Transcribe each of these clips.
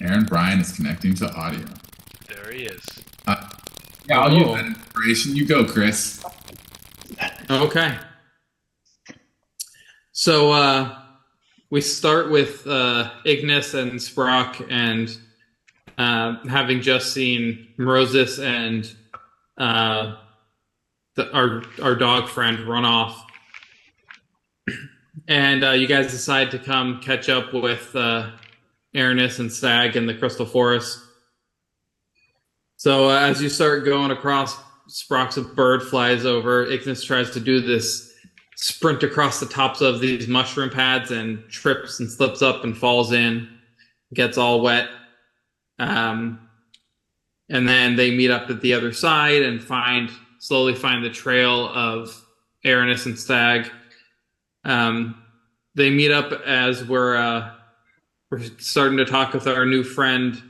Aaron Bryan is connecting to audio. There he is. Uh, yeah, I'll use that Oh, inspiration. You go, Chris. okay. So we start with Ignis and Sprock and having just seen Morosis and uh, our dog friend run off. And you guys decide to come catch up with Aranis and Stag in the Crystal Forest. So as you start going across, Sprock's a bird flies over. Ignis tries to do this sprint across the tops of these mushroom pads and trips and slips up and falls in, gets all wet. Um, and then they meet up at the other side and slowly find the trail of Aranis and Stag. They meet up as we're starting to talk with our new friend.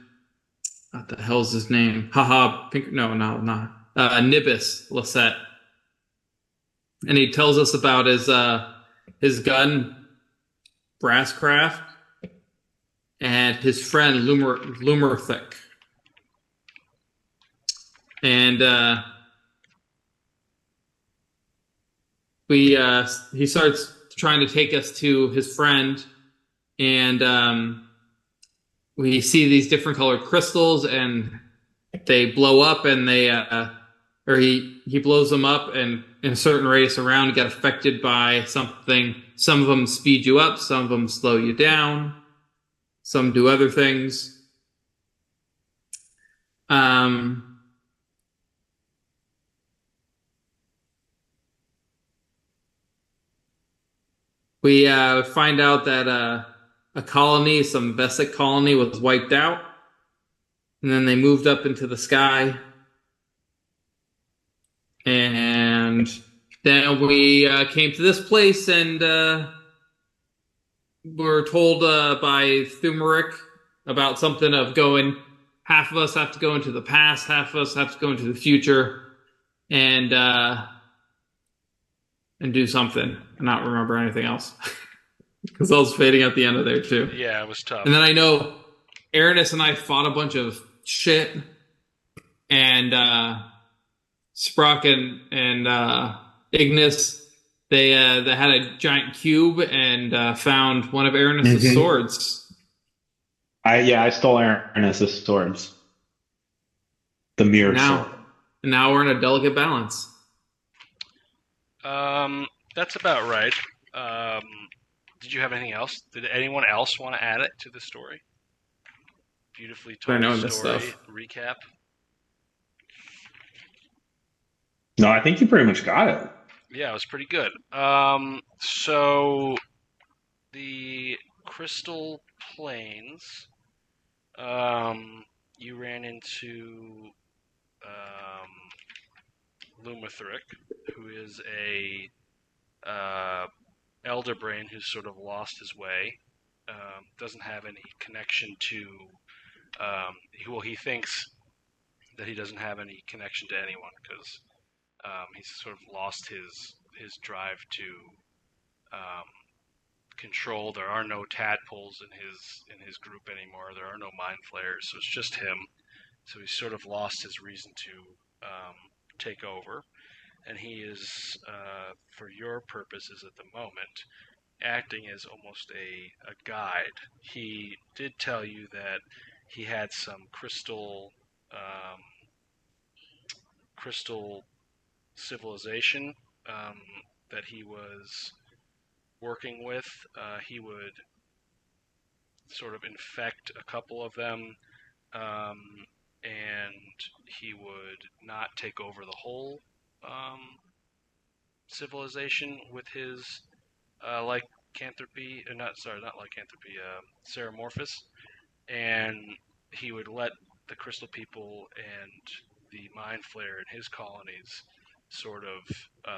What the hell's his name? Haha, Pink. No, no, not Nibis Lassette, and he tells us about his gun, Brasscraft, and his friend Lumerthick. And he starts trying to take us to his friend, and we see these different colored crystals, and they blow up, and or he blows them up, and in a certain radius around, get affected by something. Some of them speed you up, some of them slow you down, some do other things. We find out that a colony, some Vesic colony, was wiped out, and then they moved up into the sky. And then we came to this place, and were told by Thumeric about something of going. Half of us have to go into the past, half of us have to go into the future, and do something, and not remember anything else. Because I was fading at the end of there too. Yeah, it was tough. And then I know Aranis and I fought a bunch of shit, and Sprock and Ignis, they had a giant cube and found one of Aranis' swords. I stole Aranis' swords. The mirror sword. Now we're in a delicate balance. That's about right. Did you have anything else? Did anyone else want to add it to the story? Beautifully told story recap. No, I think you pretty much got it. Yeah, it was pretty good. So the Crystal Plains, you ran into Lumathric, who is a elder brain who's sort of lost his way. Doesn't have any connection to. He thinks that he doesn't have any connection to anyone because he's sort of lost his drive to control. There are no tadpoles in his group anymore. There are no mind flayers, so it's just him. So he's sort of lost his reason to take over, and he is, for your purposes at the moment, acting as almost a guide. He did tell you that he had some crystal civilization that he was working with. He would sort of infect a couple of them, and he would not take over the whole civilization with his lycanthropy, not lycanthropy, Ceramorphous, and he would let the crystal people and the mind flayer in his colonies, sort of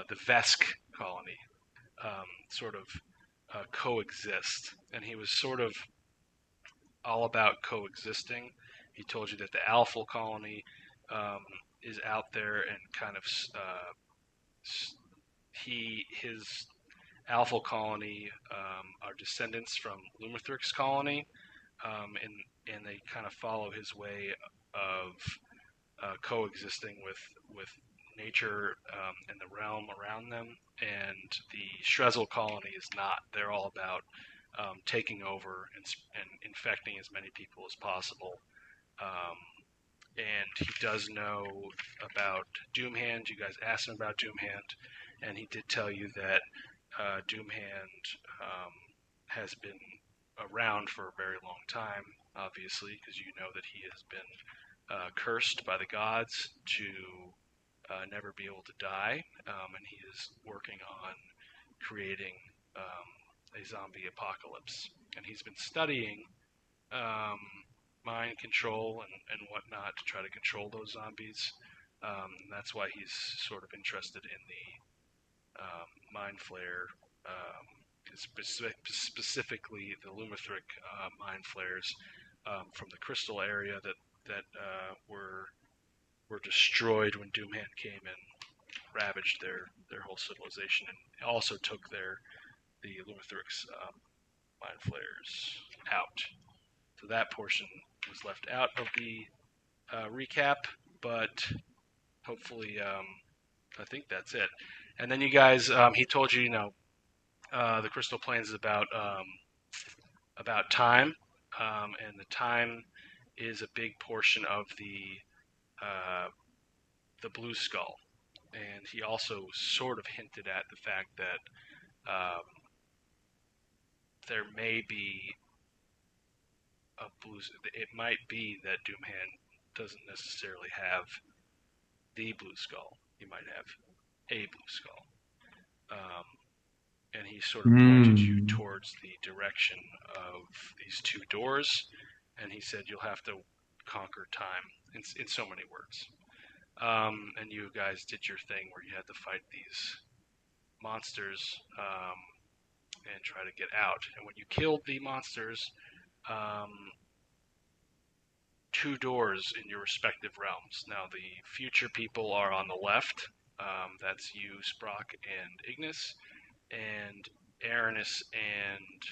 the Vesk colony, sort of coexist. And he was sort of all about coexisting. He told you that the Alpha colony is out there and kind of his Alpha colony are descendants from Lumithric's colony, and they kind of follow his way of coexisting with nature and the realm around them. And the Shrezel colony is not. They're all about taking over and infecting as many people as possible. And he does know about Doomhand. You guys asked him about Doomhand, and he did tell you that Doomhand has been around for a very long time, obviously, because you know that he has been cursed by the gods to never be able to die, and he is working on creating a zombie apocalypse. And he's been studying mind control and whatnot to try to control those zombies. And that's why he's sort of interested in the mind flayer, specifically the Lumithrix mind flayers from the crystal area that were destroyed when Doomhand came and ravaged their whole civilization, and also took the Lumithrix mind flayers out. So that portion was left out of the recap, but hopefully, I think that's it. And then you guys, he told you, the Crystal Plains is about time, and the time is a big portion of the Blue Skull. And he also sort of hinted at the fact that there may be it might be that Doomhand doesn't necessarily have the Blue Skull. He might have a Blue Skull. And he sort of pointed you towards the direction of these two doors, and he said you'll have to conquer time in so many words. And you guys did your thing where you had to fight these monsters and try to get out. And when you killed the monsters, two doors in your respective realms. Now, the future people are on the left. That's you, Sprock, and Ignis. And Aranis and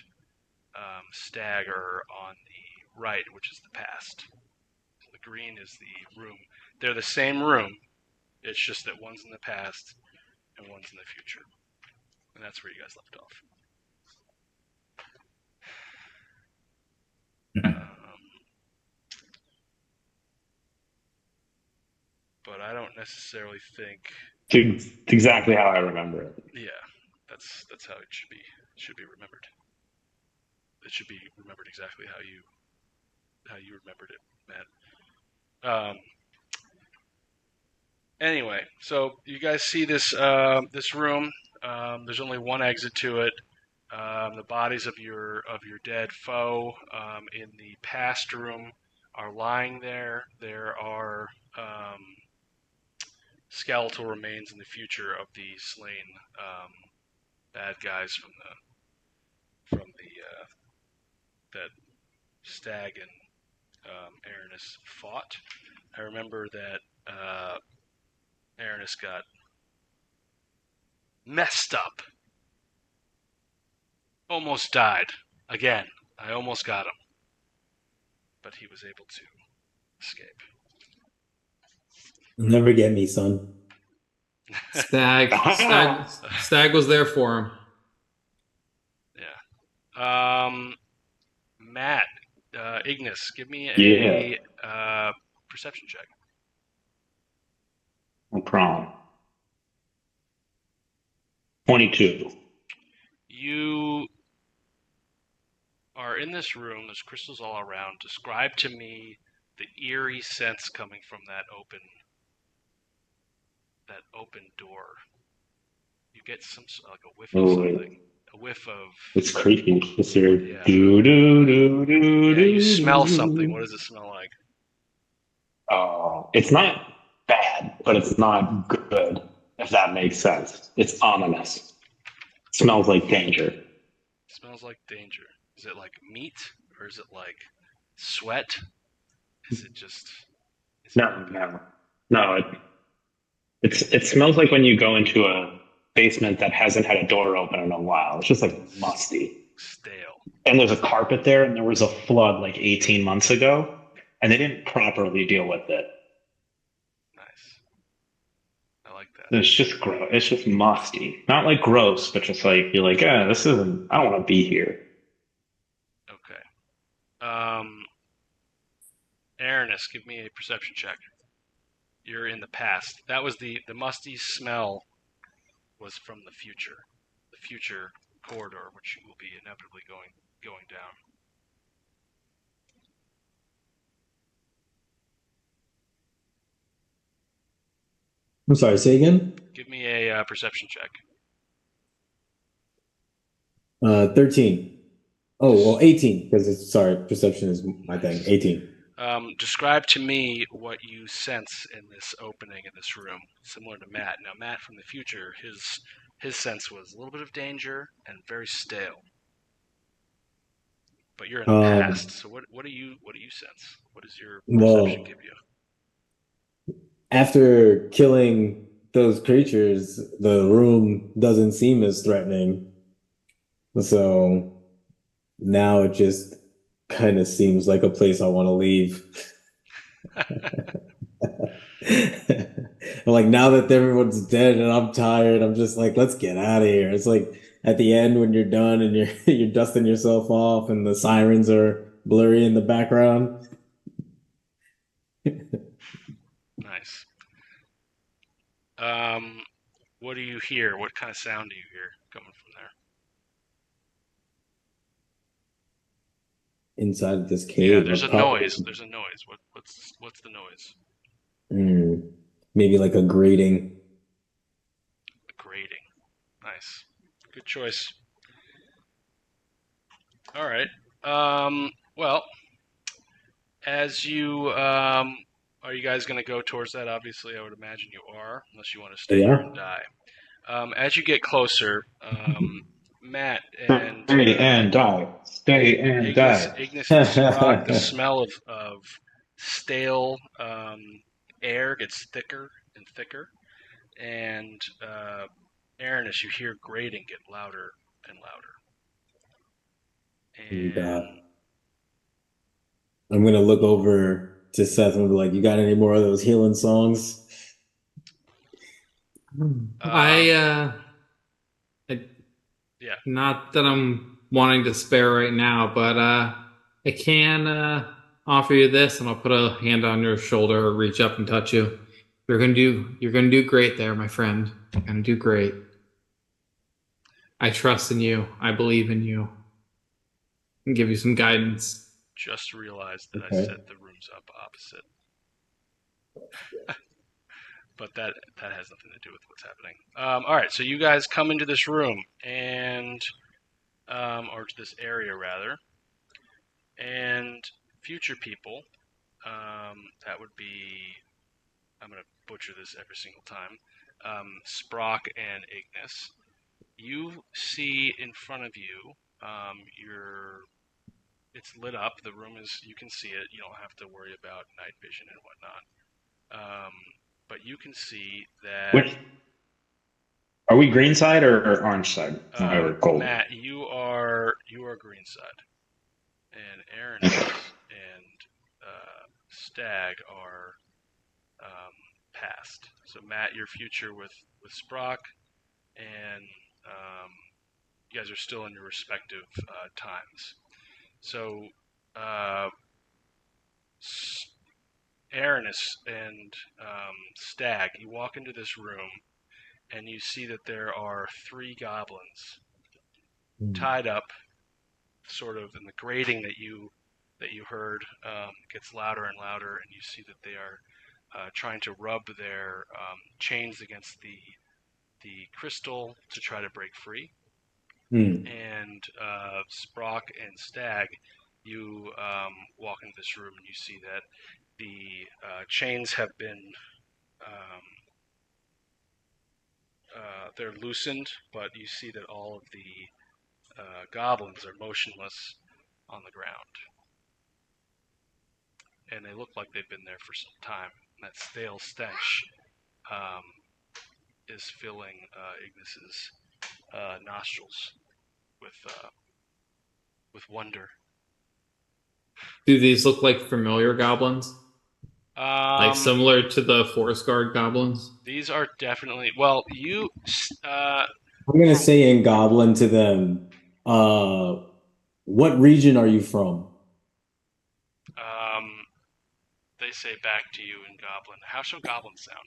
Stag are on the right, which is the past. So the green is the room. They're the same room. It's just that one's in the past and one's in the future. And that's where you guys left off. But I don't necessarily think It's exactly how I remember it. Yeah, that's how it should be remembered. It should be remembered exactly how you remembered it, Matt. Anyway, so you guys see this this room. There's only one exit to it. The bodies of your dead foe in the past room are lying there. There are skeletal remains in the future of the slain bad guys from the that Stag and Aranis fought. I remember that Aranis got messed up. Almost died. Again, I almost got him. But he was able to escape. You'll never get me, son. Stag was there for him. Yeah. Matt, Ignis, give me a perception check. No problem. 22. You are in this room. There's crystals all around. Describe to me the eerie sense coming from that open door. You get some like a whiff of something. A whiff of. It's creepy. It's weird. Yeah. Do, do, do, do, Yeah, you do, smell do. something. What does it smell like? Oh, it's not bad, but it's not good, if that makes sense. It's ominous. It smells like danger. It smells like danger. Is it like meat or is it like sweat? Is it just? No. It smells like when you go into a basement that hasn't had a door open in a while. It's just like musty. Stale. and there's a carpet there, and there was a flood like 18 months ago, and they didn't properly deal with it. Nice. I like that. It's just gross. It's just musty. Not like gross, but just like you're like, this isn't. I don't want to be here. Okay. Aranis, give me a perception check. You're in the past. That was the musty smell was from the future corridor, which you will be inevitably going down. I'm sorry, say again? Give me a perception check. 13. Oh, well, 18, because sorry, perception is my thing. 18. Describe to me what you sense in this opening in this room, similar to Matt. Now, Matt from the future, his sense was a little bit of danger and very stale. But you're in the past, so what do you sense? What does your perception give you? After killing those creatures, the room doesn't seem as threatening. So now it just kind of seems like a place I want to leave. Like now that everyone's dead and I'm tired, I'm just like, let's get out of here. It's like at the end when you're done and you're dusting yourself off and the sirens are blurry in the background. Nice. What do you hear? What kind of sound do you hear coming from there? Inside of this cave. Yeah, there's a noise. There's a noise. What's the noise? Maybe like a grating. A grating. Nice. Good choice. All right. Well, as you are you guys going to go towards that? Obviously, I would imagine you are, unless you want to stay here and die. As you get closer, Matt and Stay and die. Stay and die. Ignis and Sprock, the smell of stale air gets thicker and thicker, and Aranis, you hear grating get louder and louder. And I'm gonna look over to Seth and be like, "You got any more of those healing songs?" Yeah. Not that I'm wanting to spare right now, but I can offer you this, and I'll put a hand on your shoulder or reach up and touch you. You're gonna do great there, my friend. You're gonna do great. I trust in you. I believe in you. And give you some guidance. Just realized that I set the rooms up opposite. But that has nothing to do with what's happening. All right, so you guys come into this room and or to this area rather, and future people. That would be. I'm gonna butcher this every single time. Sprock and Ignis. You see in front of you. It's lit up. The room is. You can see it. You don't have to worry about night vision and whatnot. But you can see that. Are we green side or orange side? Or gold? Matt, you are green side, and Aaron and Stag are past. So Matt, your future with Sprock, and you guys are still in your respective times. So Aranis and Stag, you walk into this room and you see that there are 3 goblins tied up, sort of, in the grating that you heard gets louder and louder, and you see that they are trying to rub their chains against the crystal to try to break free. And Sprock and Stag, you walk into this room and you see that the chains have been they're loosened, but you see that all of the goblins are motionless on the ground, and they look like they've been there for some time. And that stale stench is filling Ignis's nostrils with with wonder. Do these look like familiar goblins? Like similar to the Forest Guard goblins? These are definitely well. I'm gonna say in Goblin to them, what region are you from? They say back to you in Goblin. How shall Goblin sound?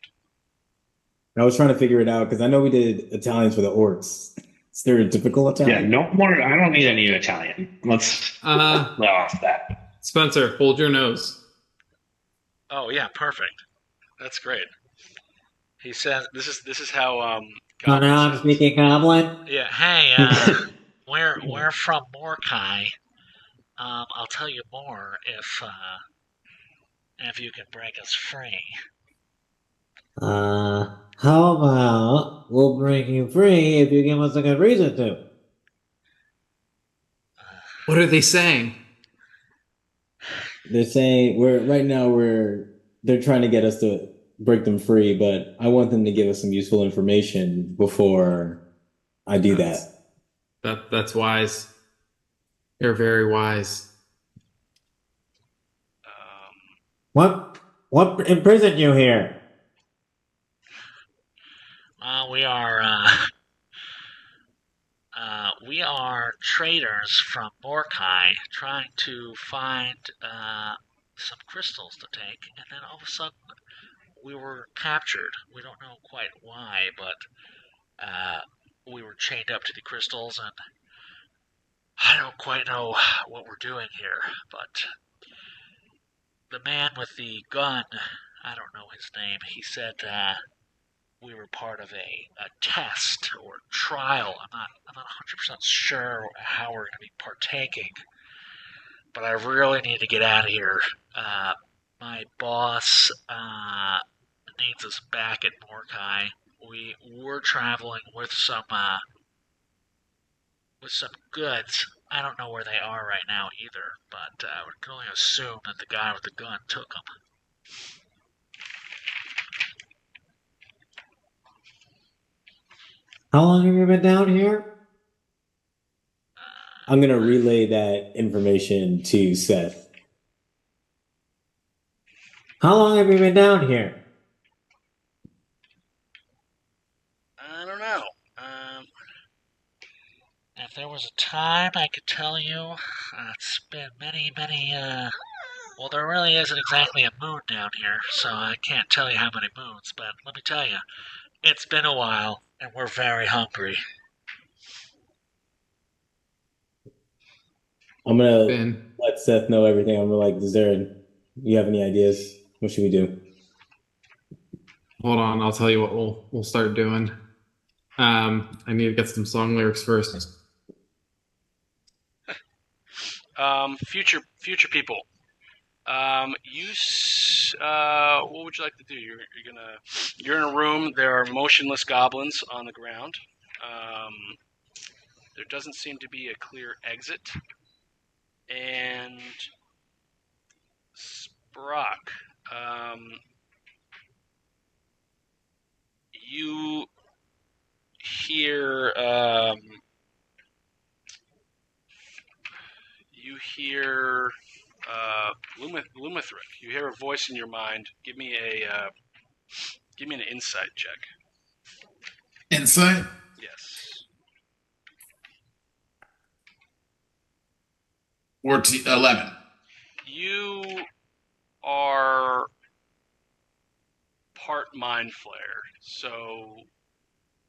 I was trying to figure it out because I know we did Italians for the orcs. Stereotypical Yeah, Italian. no more. I don't need any Italian. Let's let off that. Spencer, hold your nose. Oh yeah, perfect. That's great. He says this is how So Goblin now I'm sounds. speaking Goblin. Yeah. Hey, we're from Morkai. I'll tell you more if you can break us free. How about we'll break you free if you give us a good reason to? What are they saying? They're saying they're trying to get us to break them free, but I want them to give us some useful information before I do that. That's wise. You're very wise. What imprisoned you here? We are traders from Morkai trying to find some crystals to take, and then all of a sudden we were captured. We don't know quite why, but we were chained up to the crystals, and I don't quite know what we're doing here, but the man with the gun, I don't know his name, he said we were part of a test or trial. I'm not 100% sure how we're going to be partaking, but I really need to get out of here. My boss needs us back at Morkai. We're traveling with some goods. I don't know where they are right now either, but we can only assume that the guy with the gun took them. How long have you been down here? I'm gonna relay that information to Seth. How long have you been down here? I don't know. If there was a time I could tell you, it's been many, well, there really isn't exactly a moon down here, so I can't tell you how many moons, but let me tell you, it's been a while, and we're very hungry. I'm gonna Ben, let Seth know everything. I'm like, you have any ideas? What should we do? hold on. I'll tell you what we'll start doing. I need to get some song lyrics first. Future people. What would you like to do? You're in a room. There are motionless goblins on the ground. There doesn't seem to be a clear exit. And Sprock, you hear Lumithric. You hear a voice in your mind. Give me an insight check. Insight? Yes. 11. You are part mind flayer, so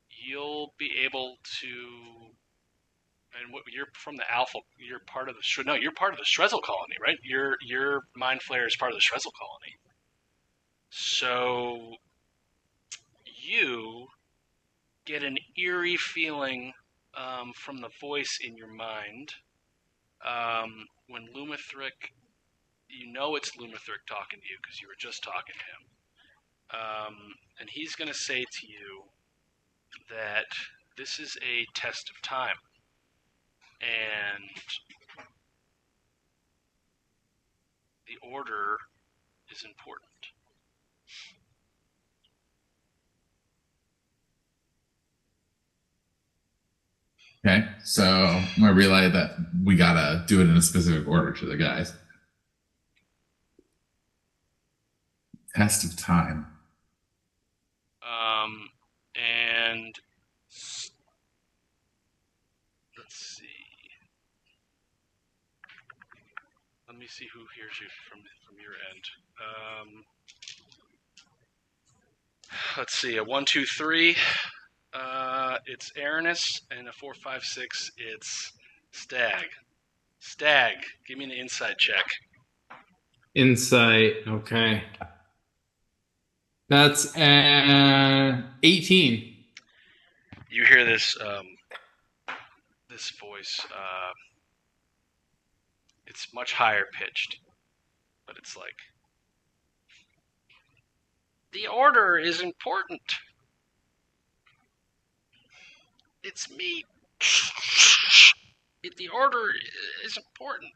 you'll be able to. And you're from the Alpha. You're part of the. No, you're part of the Shrezel colony, right? Your mind flayer is part of the Shrezel colony. So you get an eerie feeling from the voice in your mind when Lumithric. You know it's Lumithric talking to you because you were just talking to him. And he's going to say to you that this is a test of time. And the order is important. Okay. so I'm gonna relay that we gotta do it in a specific order to the guys. Test of time. And let's see. Let me see who hears you from your end. Let's see. A 1, 2, 3. It's Aranis, and a 4, 5, 6. It's Stag. Stag, give me an insight check. Insight. Okay. That's 18. You hear this this voice. It's much higher pitched, but it's like, the order is important. It's me. The order is important.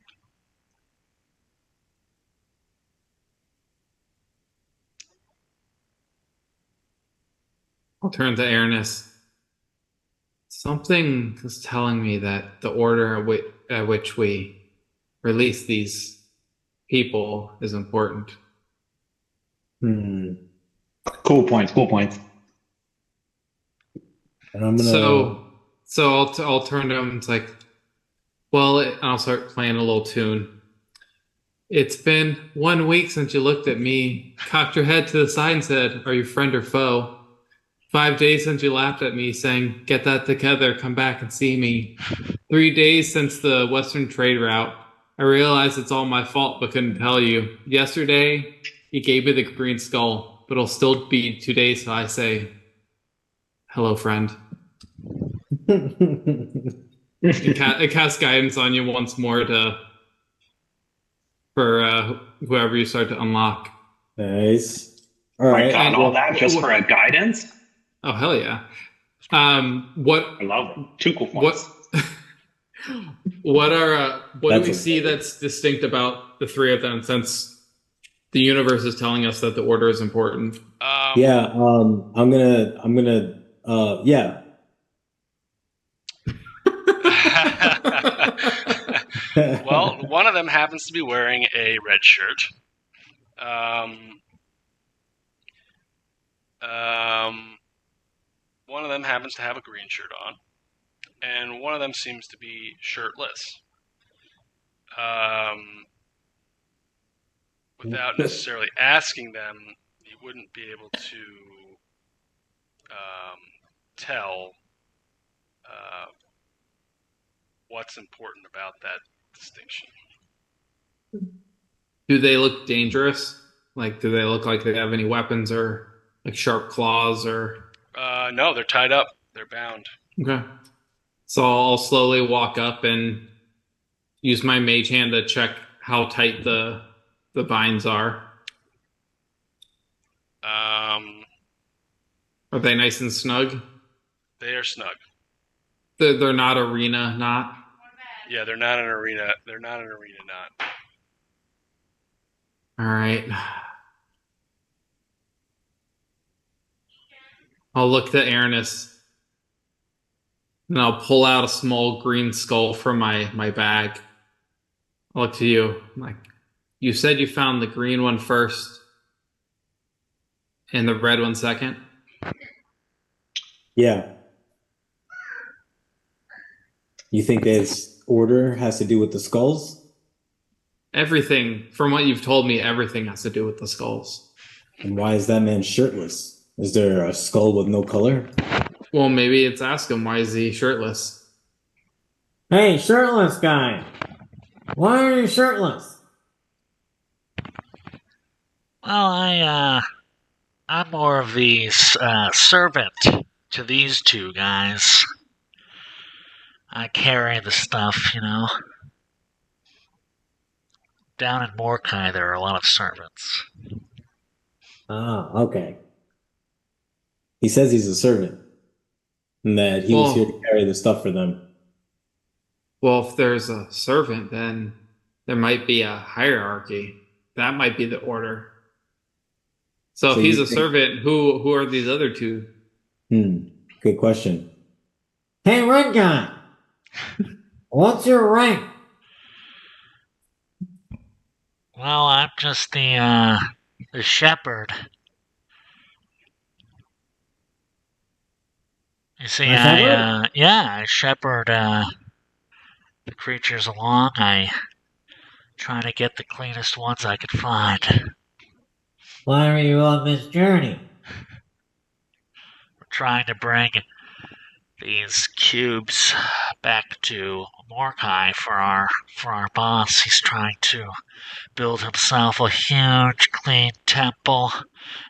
I'll turn to Aranis. Something is telling me that the order at which we release these people is important. Cool points. And I'm gonna. So I'll turn to him. It's like, well, I'll start playing a little tune. It's been 1 week since you looked at me, cocked your head to the side and said, "Are you friend or foe?" 5 days since you laughed at me, saying, "Get that together, come back and see me." 3 days since the Western trade route. I realize it's all my fault, but couldn't tell you. Yesterday, you gave me the green skull, but it'll still be 2 days, so I say, "Hello, friend." It casts guidance on you once more for whoever you start to unlock. Nice. All right. Got all that just for a guidance? Oh, hell yeah. What I love it. 2 cool points. what do we That's see that's distinct about the three of them, since the universe is telling us that the order is important? Yeah. I'm gonna. Yeah. Well, one of them happens to be wearing a red shirt. One of them happens to have a green shirt on, and one of them seems to be shirtless. Without necessarily asking them, you wouldn't be able to tell what's important about that distinction. Do they look dangerous? Like, do they look like they have any weapons or like sharp claws or? No, they're tied up. They're bound. Okay. So I'll slowly walk up and use my mage hand to check how tight the binds are. Are they nice and snug? They are snug. They're not arena knot. Yeah, they're not an arena. They're not an arena knot. All right. I'll look to Aranis, and I'll pull out a small green skull from my bag. I'll look to you. I'm like, you said you found the green one first and the red one second? Yeah. You think this order has to do with the skulls? Everything, from what you've told me, everything has to do with the skulls. And why is that man shirtless? Is there a skull with no color? Well, maybe it's ask him, why is he shirtless? Hey, shirtless guy. Why are you shirtless? Well, I'm more of the servant to these two guys. I carry the stuff, you know. Down in Morkai, there are a lot of servants. Ah, okay. He says he's a servant and that he was here to carry the stuff for them. Well, if there's a servant, then there might be a hierarchy. That might be the order. So if So he's you a think- servant, who are these other two? Good question. Hey, red guy. What's your rank? Well, I'm just the shepherd. You see, A shepherd? I shepherd the creatures along. I try to get the cleanest ones I could find. Why are you on this journey? We're trying to bring these cubes back to Mordecai for our boss. He's trying to build himself a huge, clean temple,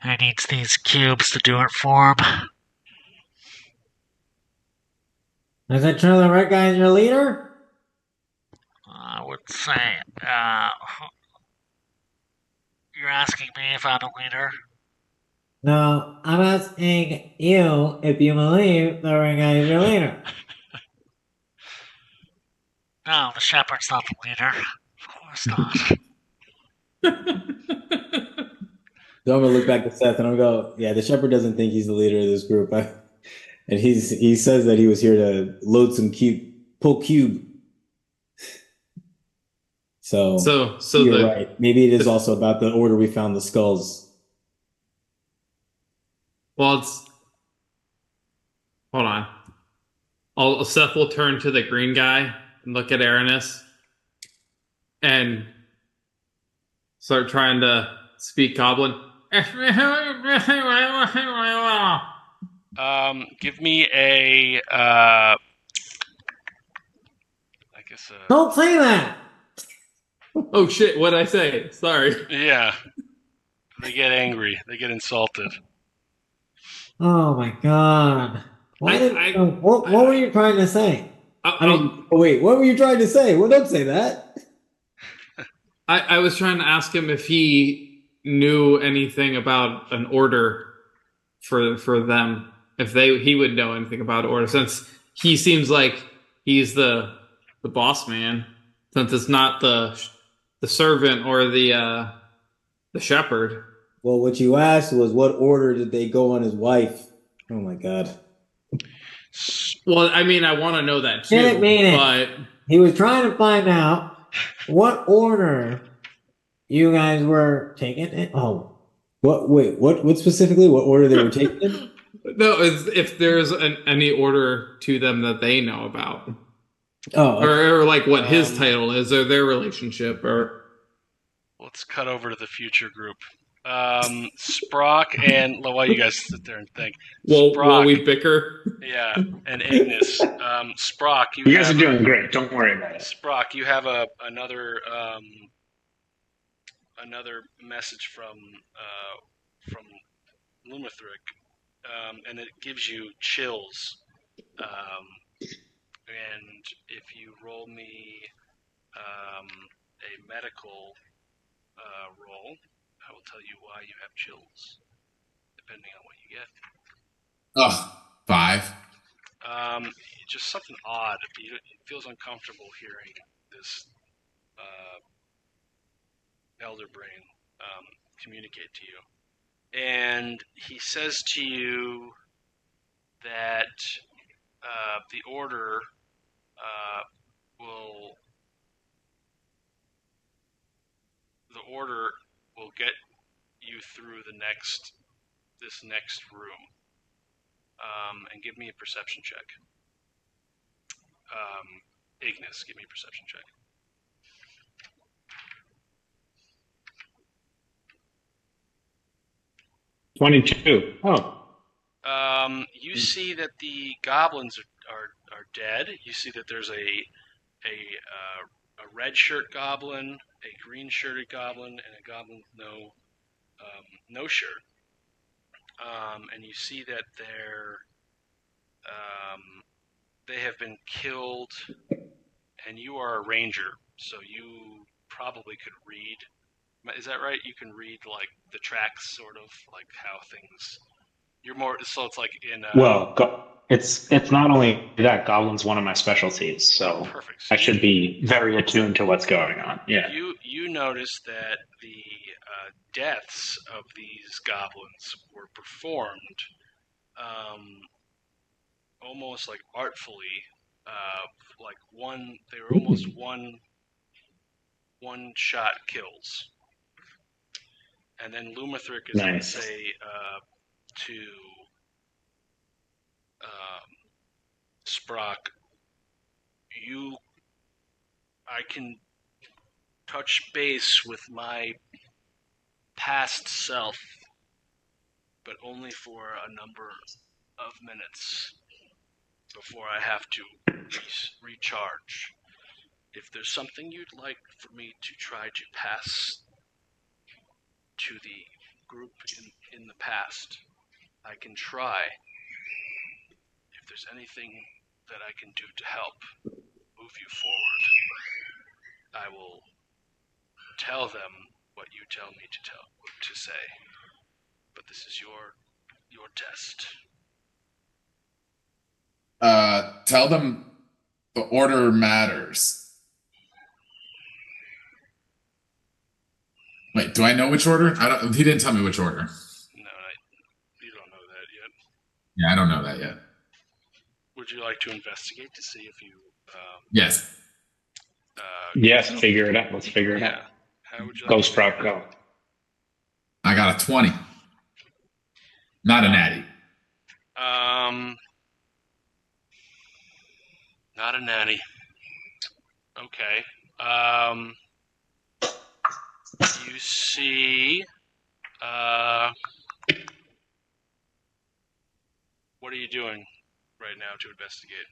and he needs these cubes to do it for him. Is it true the red guy is your leader? I would say, you're asking me if I'm a leader? No, I'm asking you if you believe the red guy is your leader. No, the shepherd's not the leader. Of course not. So I'm gonna look back at Seth and I'm gonna go, yeah, the shepherd doesn't think he's the leader of this group. And he says that he was here to load some pull cube. So you're right. Maybe it is also about the order we found the skulls. Well, hold on. Seth will turn to the green guy and look at Aranis and start trying to speak Goblin. Give me a. I guess. Don't say that! Oh shit! What did I say? Sorry. Yeah. They get angry. They get insulted. Oh my god. What were you trying to say? Wait, what were you trying to say? Well, don't say that. I was trying to ask him if he knew anything about an order for them. If he would know anything about order, since he seems like he's the boss man, since it's not the servant or the shepherd. Well, what you asked was what order did they go on his wife? Oh my god. Well, I mean, I want to know that too. Didn't mean it. But he was trying to find out what order you guys were taking it. Oh, what? Wait, what specifically? What order they were taking? No, it's if there's any order to them that they know about. Oh, okay. or like what his title is, or their relationship, or. Let's cut over to the future group. Sprock and while you guys sit there and think. Well, Sprock, while we bicker. Yeah, and Ignis. Sprock, you guys are doing great. Don't worry about it. Sprock, you have another message from Lumithrix, and it gives you chills. And if you roll me a medical roll, I will tell you why you have chills, depending on what you get. Ugh, 5. Just something odd. It feels uncomfortable hearing this elder brain communicate to you. And he says to you that the order will get you through this next room. And give me a perception check. Ignis, give me a perception check. 22. Oh. You see that the goblins are dead. You see that there's a red shirt goblin, a green shirted goblin, and a goblin with no shirt. And you see that they have been killed, and you are a ranger, so you probably could read. Is that right? You can read like the tracks, sort of like how things. You're more so it's like in. It's not only that. Goblin's one of my specialties, so perfect. So I should be very attuned to what's going on. Yeah. You notice that the deaths of these goblins were performed almost like artfully like one. They were almost one shot kills. And then Lumathric is going to Nice. say to Sprock, I can touch base with my past self, but only for a number of minutes before I have to recharge. If there's something you'd like for me to try to pass to the group in the past, I can try. If there's anything that I can do to help move you forward, I will tell them what you tell me to say. But this is your test. Tell them the order matters. Wait, do I know which order? He didn't tell me which order. No, you don't know that yet. Yeah, I don't know that yet. Would you like to investigate to see if you? Yes. Yes, figure it out. Let's figure it Yeah. out. How would you like Go, to Sprout, go. I got a 20. Not a natty. Not a nanny. Okay. You see, what are you doing right now to investigate?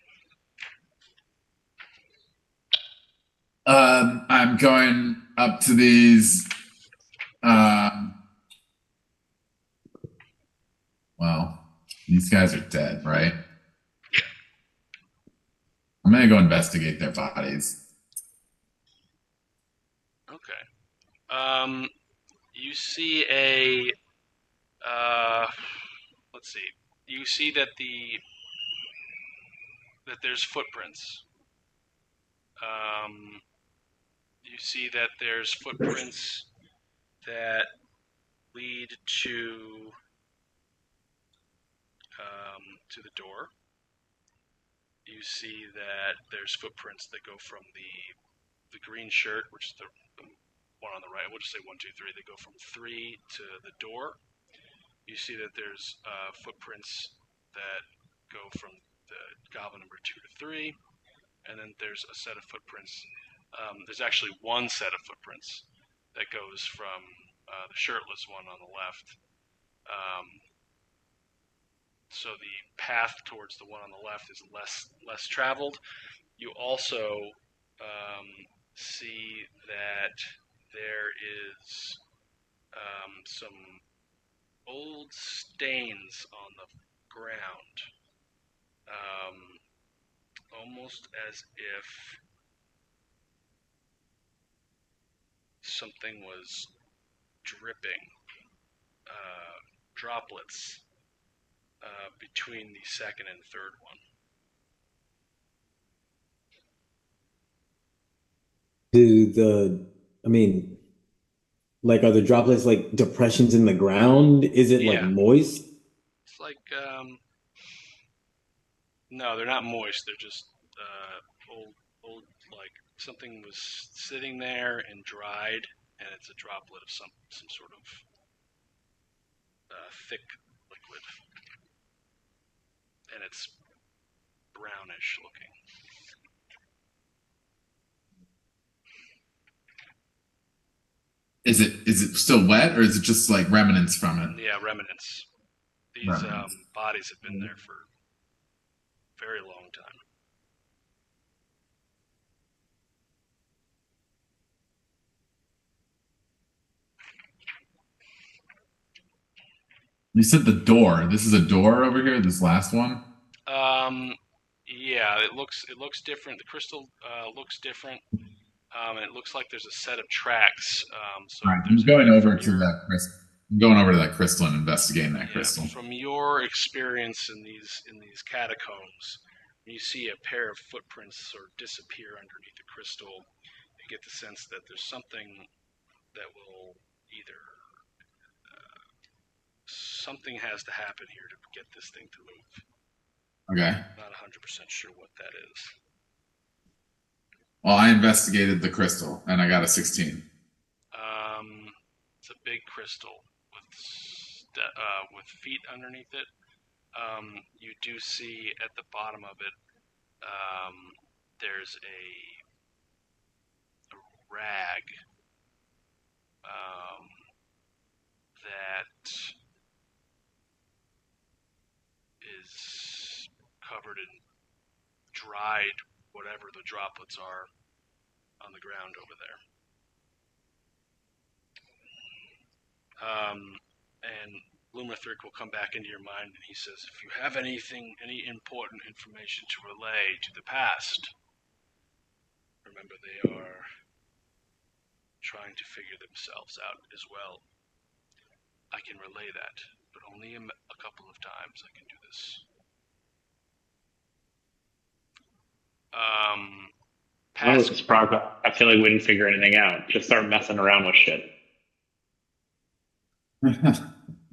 I'm going up to these. Well, these guys are dead, right? I'm gonna go investigate their bodies. Okay. You see let's see. You see that there's footprints. You see that there's footprints that lead to the door. You see that there's footprints that go from the green shirt, which is the one on the right. We'll just say 1, 2, 3. They go from 3 to the door. You see that there's footprints that go from the goblin number 2 to 3, and then there's a set of footprints. There's actually one set of footprints that goes from the shirtless one on the left. So the path towards the one on the left is less traveled. You also see that there is some old stains on the ground, almost as if something was dripping, droplets between the second and third one. Like, are the droplets like depressions in the ground? Is it like Yeah. moist? It's like, no, they're not moist. They're just old, like something was sitting there and dried, and it's a droplet of some sort of thick liquid, and it's brownish looking. Is it still wet, or is it just like remnants from it? Yeah, remnants. These Remnants. bodies have been there for a very long time. You said the door. This is a door over here. This last one. Yeah, it looks different. The crystal looks different. It looks like there's a set of tracks. So All right, there's I'm going over from to your- that crystal. I'm going over to that crystal and investigating that crystal. From your experience in these catacombs, when you see a pair of footprints sort of disappear underneath the crystal, you get the sense that there's something that will either something has to happen here to get this thing to move. Okay. Not 100% sure what that is. Well, I investigated the crystal and I got a 16. It's a big crystal with feet underneath it. You do see at the bottom of it, there's a rag that is covered in dried whatever the droplets are on the ground over there. And Lumithic will come back into your mind, and he says, if you have any important information to relay to the past, remember they are trying to figure themselves out as well. I can relay that, but only a couple of times I can do this. I feel like we didn't figure anything out. Just start messing around with shit.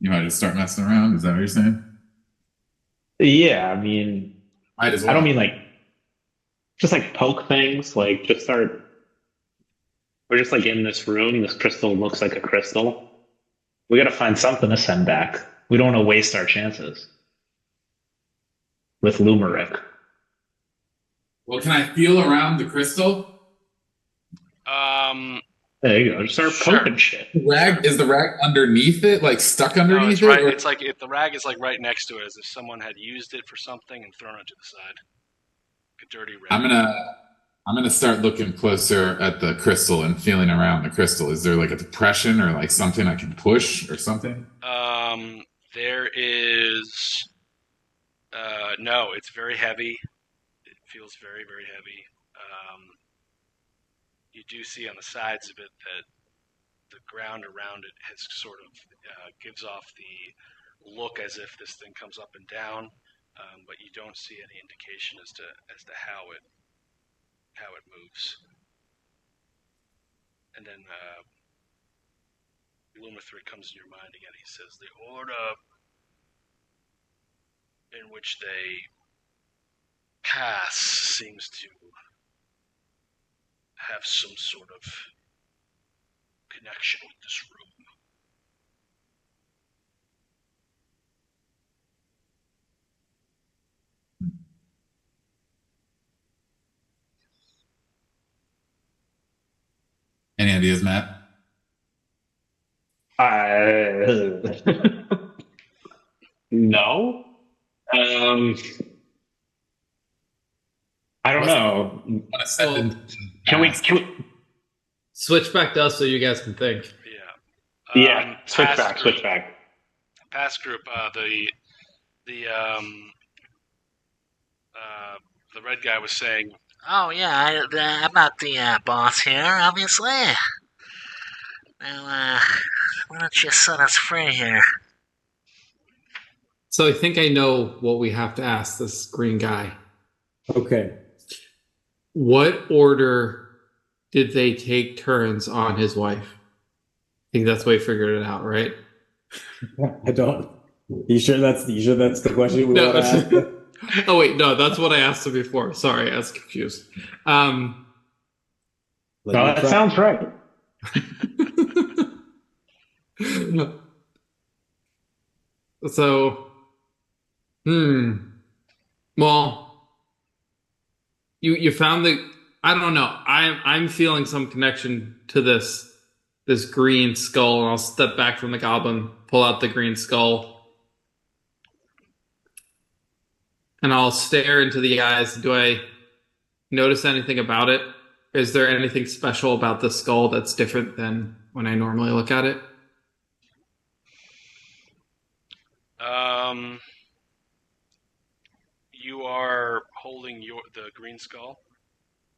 You might just start messing around. Is that what you're saying? Yeah, I mean, Might as well. I don't mean like just like poke things. Like just start. We're just like in this room. This crystal looks like a crystal. We got to find something to send back. We don't want to waste our chances with Lumeric. Well, can I feel around the crystal? There you go. Just start Sure. poking shit. Is the rag underneath it, like stuck No, underneath it's it? right. or- It's like the rag is like right next to it, as if someone had used it for something and thrown it to the side. Like a dirty rag. I'm gonna start looking closer at the crystal and feeling around the crystal. Is there like a depression or like something I can push or something? There is. No, it's very heavy. It feels very, very heavy. You do see on the sides of it that the ground around it has sort of gives off the look as if this thing comes up and down, but you don't see any indication as to how it moves. And then Lumithic comes in your mind again. He says the order in which they pass seems to have some sort of connection with this room. Any ideas, Matt? No. I don't know. Want to send it- Can we? Switch back to us so you guys can think. Yeah. Yeah. Switch back. Past group. The red guy was saying, Oh yeah, I'm not the boss here, obviously. Now, why don't you set us free here? So I think I know what we have to ask this green guy. Okay. What order did they take turns on his wife? I think that's the way we figured it out, right? I don't. You sure that's the question we No, want to ask? Oh wait, no, that's what I asked him before. Sorry, I was confused. Let No, me that try. sounds right. So, well, you found the. I don't know. I'm feeling some connection to this green skull, and I'll step back from the goblin, pull out the green skull, and I'll stare into the eyes. Do I notice anything about it? Is there anything special about the skull that's different than when I normally look at it? you are holding the green skull.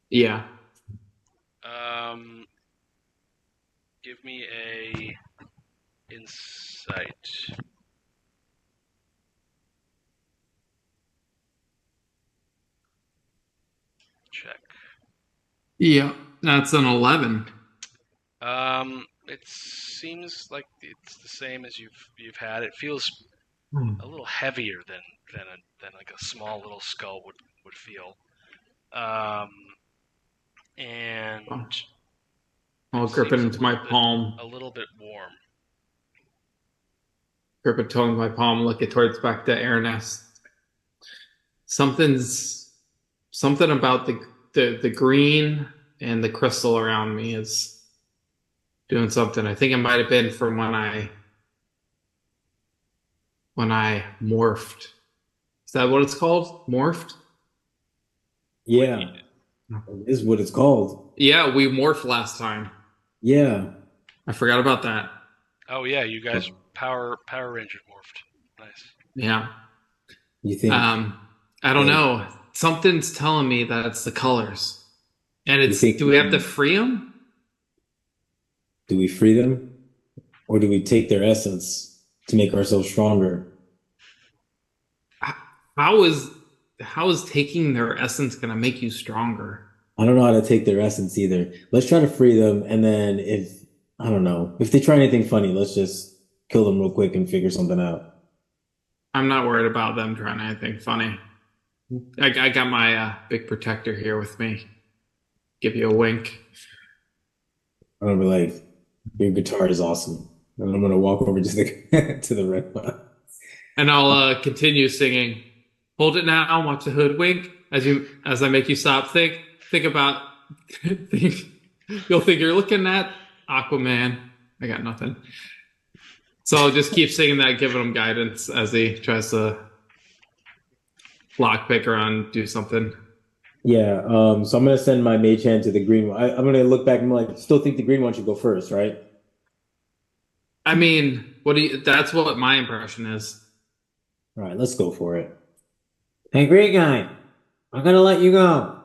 Yeah. Give me a insight. Check. Yeah, that's an 11. It seems like it's the same as you've had. It feels a little heavier than like a small little skull would feel. and I'll grip it seems into my palm. a little bit warm. Grip it toward my palm, look it towards back to Araness. Something about the green and the crystal around me is doing something. I think it might have been from when I morphed. Is that what it's called? Morphed? Yeah, is what it's called. Yeah, we morphed last time. Yeah. I forgot about that. Oh yeah, you guys Power Ranger morphed. Nice. Yeah. You think? I don't know. Something's telling me that it's the colors. And You think- do we have to free them? Do we free them, or do we take their essence to make ourselves stronger? How is taking their essence going to make you stronger? I don't know how to take their essence either. Let's try to free them, and then if I don't know if they try anything funny, let's just kill them real quick and figure something out. I'm not worried about them trying anything funny. I got my big protector here with me. Give you a wink. I'm gonna be like, your guitar is awesome, and I'm gonna walk over just to the red one. And I'll continue singing. Hold it now, watch the hood wink. As I make you stop, think about you'll think you're looking at Aquaman. I got nothing. So I'll just keep singing that, giving him guidance as he tries to lockpick around, do something. Yeah. So I'm gonna send my mage hand to the green one. I'm gonna look back and like, still think the green one should go first, right? I mean, that's what my impression is. All right, let's go for it. Hey, green guy, I'm gonna let you go.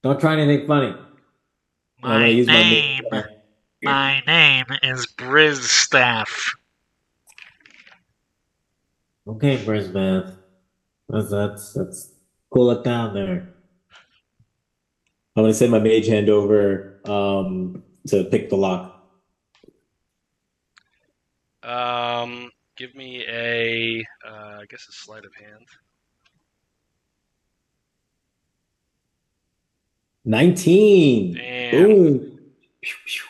Don't try anything funny. I'm gonna use my mage hand. My name is Brizstaff. Okay, Brisbane. Let's cool it down there. I'm gonna send my mage hand over to pick the lock. Give me a I guess a sleight of hand. 19. Damn. Boom.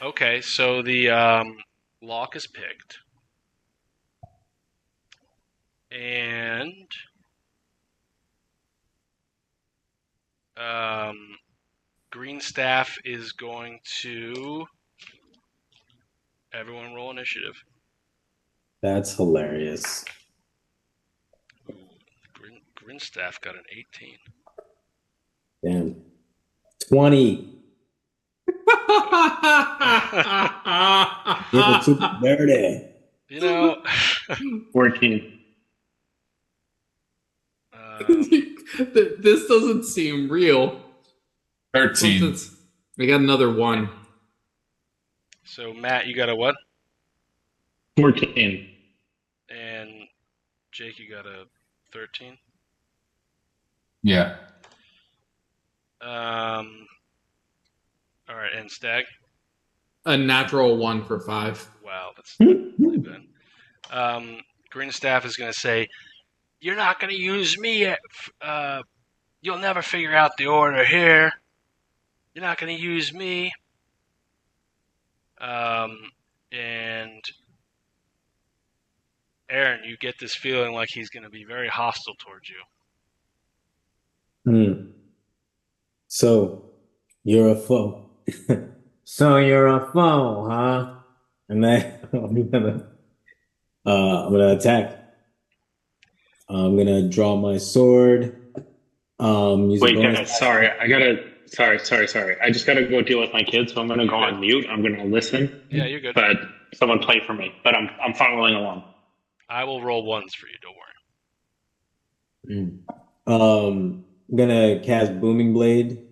Okay, so the lock is picked. And Green Staff is going to everyone roll initiative. That's hilarious. Green Staff got an 18. Damn. 20. Give it to dirty. You know, 14. This doesn't seem real. 13. We got another one. so Matt, you got a what? 14. And Jake, you got a 13. Yeah. All right, and Stag. A natural 1 for 5. Wow, that's really bad. Green Staff is going to say, "You're not going to use me. You'll never figure out the order here. You're not going to use me." And Aaron, you get this feeling like he's going to be very hostile towards you. So, you're a foe. So you're a foe, huh? And then I'm gonna attack. I'm gonna draw my sword. Use a Wait, bonus- guys, sorry. Sorry. I just gotta go deal with my kids, so I'm gonna go on mute. I'm gonna listen. Yeah, you're good. But someone play for me. But I'm following along. I will roll ones for you. Don't worry. I'm gonna cast Booming Blade,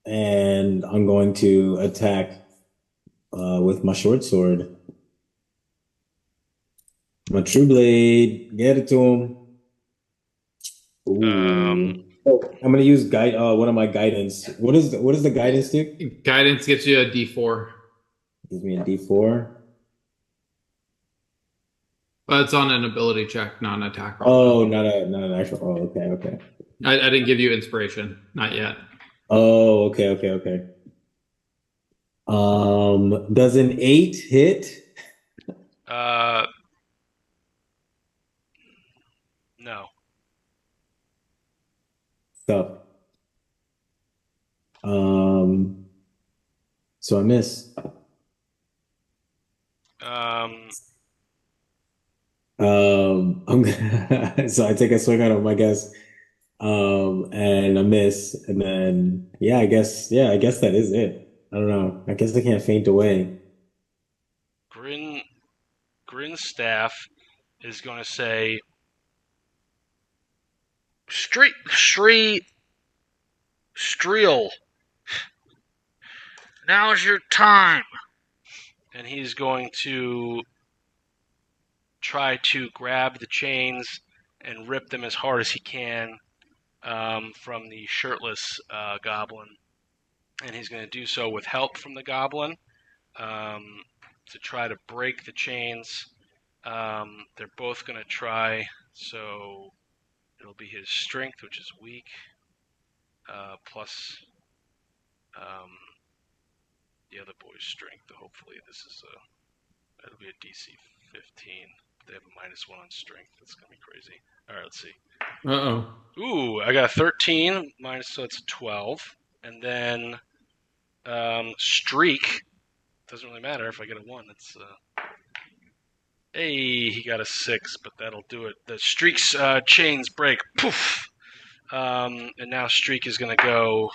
and I'm going to attack with my short sword. My True Blade, get it to him. Ooh. I'm gonna use one of my guidance. What does the guidance do? Guidance gets you a D4. Gives me a D4. But it's on an ability check, not an attack roll. Oh, not an actual. Oh, okay. I didn't give you inspiration. Not yet. Oh, okay. Does an 8 hit? Uh, no. Stuff. Um, so I miss. Um, I'm gonna, so I take a swing at him, I guess. And I miss, and then I guess that is it. I don't know. I guess I can't faint away. Grin Grinstaff is going to say, Streel, Now's your time. and he's going to try to grab the chains and rip them as hard as he can from the shirtless goblin. And he's going to do so with help from the goblin to try to break the chains. They're both going to try, so it'll be his strength, which is weak, plus the other boy's strength. Hopefully, it'll be a DC 15. They have a -1 on strength. That's gonna be crazy. All right, let's see. Uh-oh. Ooh, I got a 13 minus, so it's 12, and then streak. Doesn't really matter if I get a 1. It's hey, he got a 6, but that'll do it. The streak's chains break. Poof. And now streak is gonna go.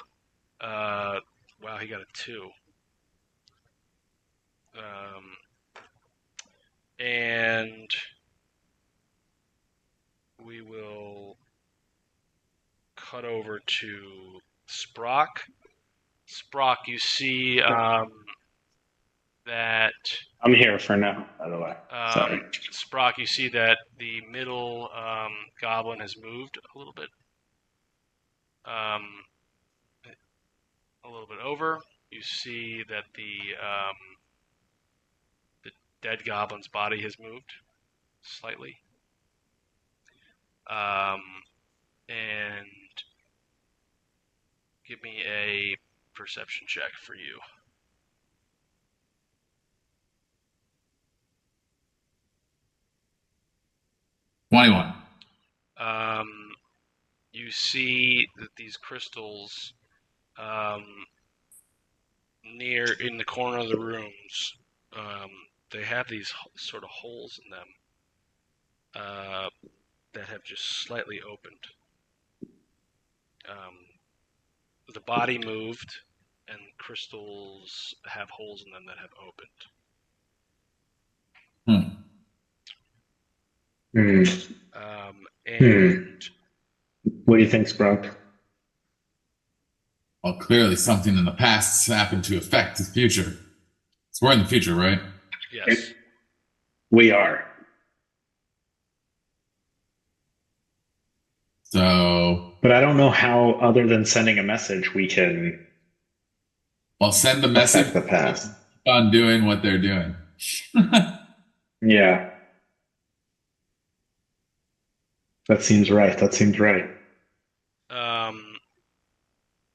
Wow, he got a 2. And we will cut over to Sprock. Sprock, you see that. I'm here for now, by the way. Sorry. Sprock, you see that the middle goblin has moved a little bit. A little bit over. You see that the dead goblin's body has moved slightly. And give me a perception check for you. $21. You see that these crystals near in the corner of the rooms, they have these sort of holes in them that have just slightly opened. The body moved, and crystals have holes in them that have opened. And What do you think, Sprunk? Well, clearly something in the past has happened to affect the future. So we're in the future, right? Yes. We are. So, But I don't know how, other than sending a message, we can well, send the message. affect the past. Keep on doing what they're doing. Yeah. That seems right.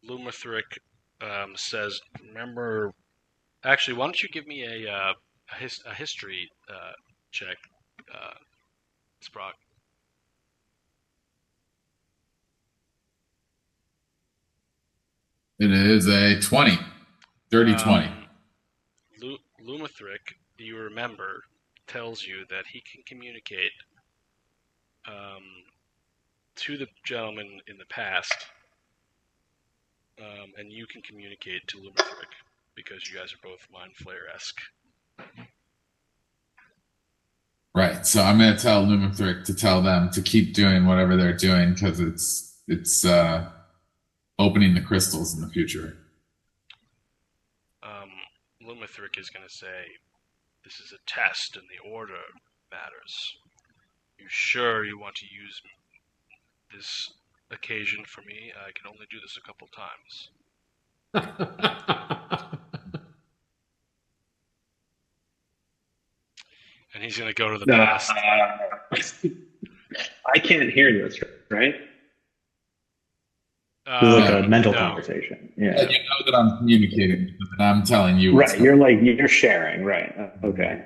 Lumathric says, remember... Actually, why don't you give me a history check, Sprock? It is a 20. Dirty 20. Lumathric, you remember, tells you that he can communicate to the gentleman in the past, and you can communicate to Lumathric because you guys are both Mind Flayer-esque. Right. So I'm going to tell Lumathric to tell them to keep doing whatever they're doing because it's opening the crystals in the future. Lumathric is going to say, this is a test and the order matters. You sure you want to use this occasion for me? I can only do this a couple times. And he's going to go to the past. I can't hear this, right? This is like a mental no. conversation. But Yeah. you know that I'm communicating, and I'm telling you. Right. You're sharing. Right. Okay.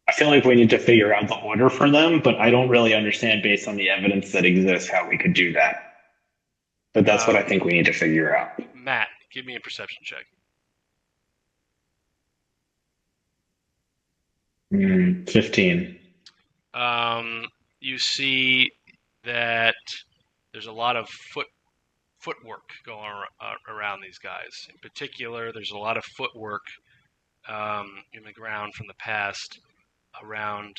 I feel like we need to figure out the order for them, but I don't really understand based on the evidence that exists how we could do that. But that's what I think we need to figure out. Matt, give me a perception check. 15. You see that there's a lot of footwork going around these guys. In particular, there's a lot of footwork in the ground from the past around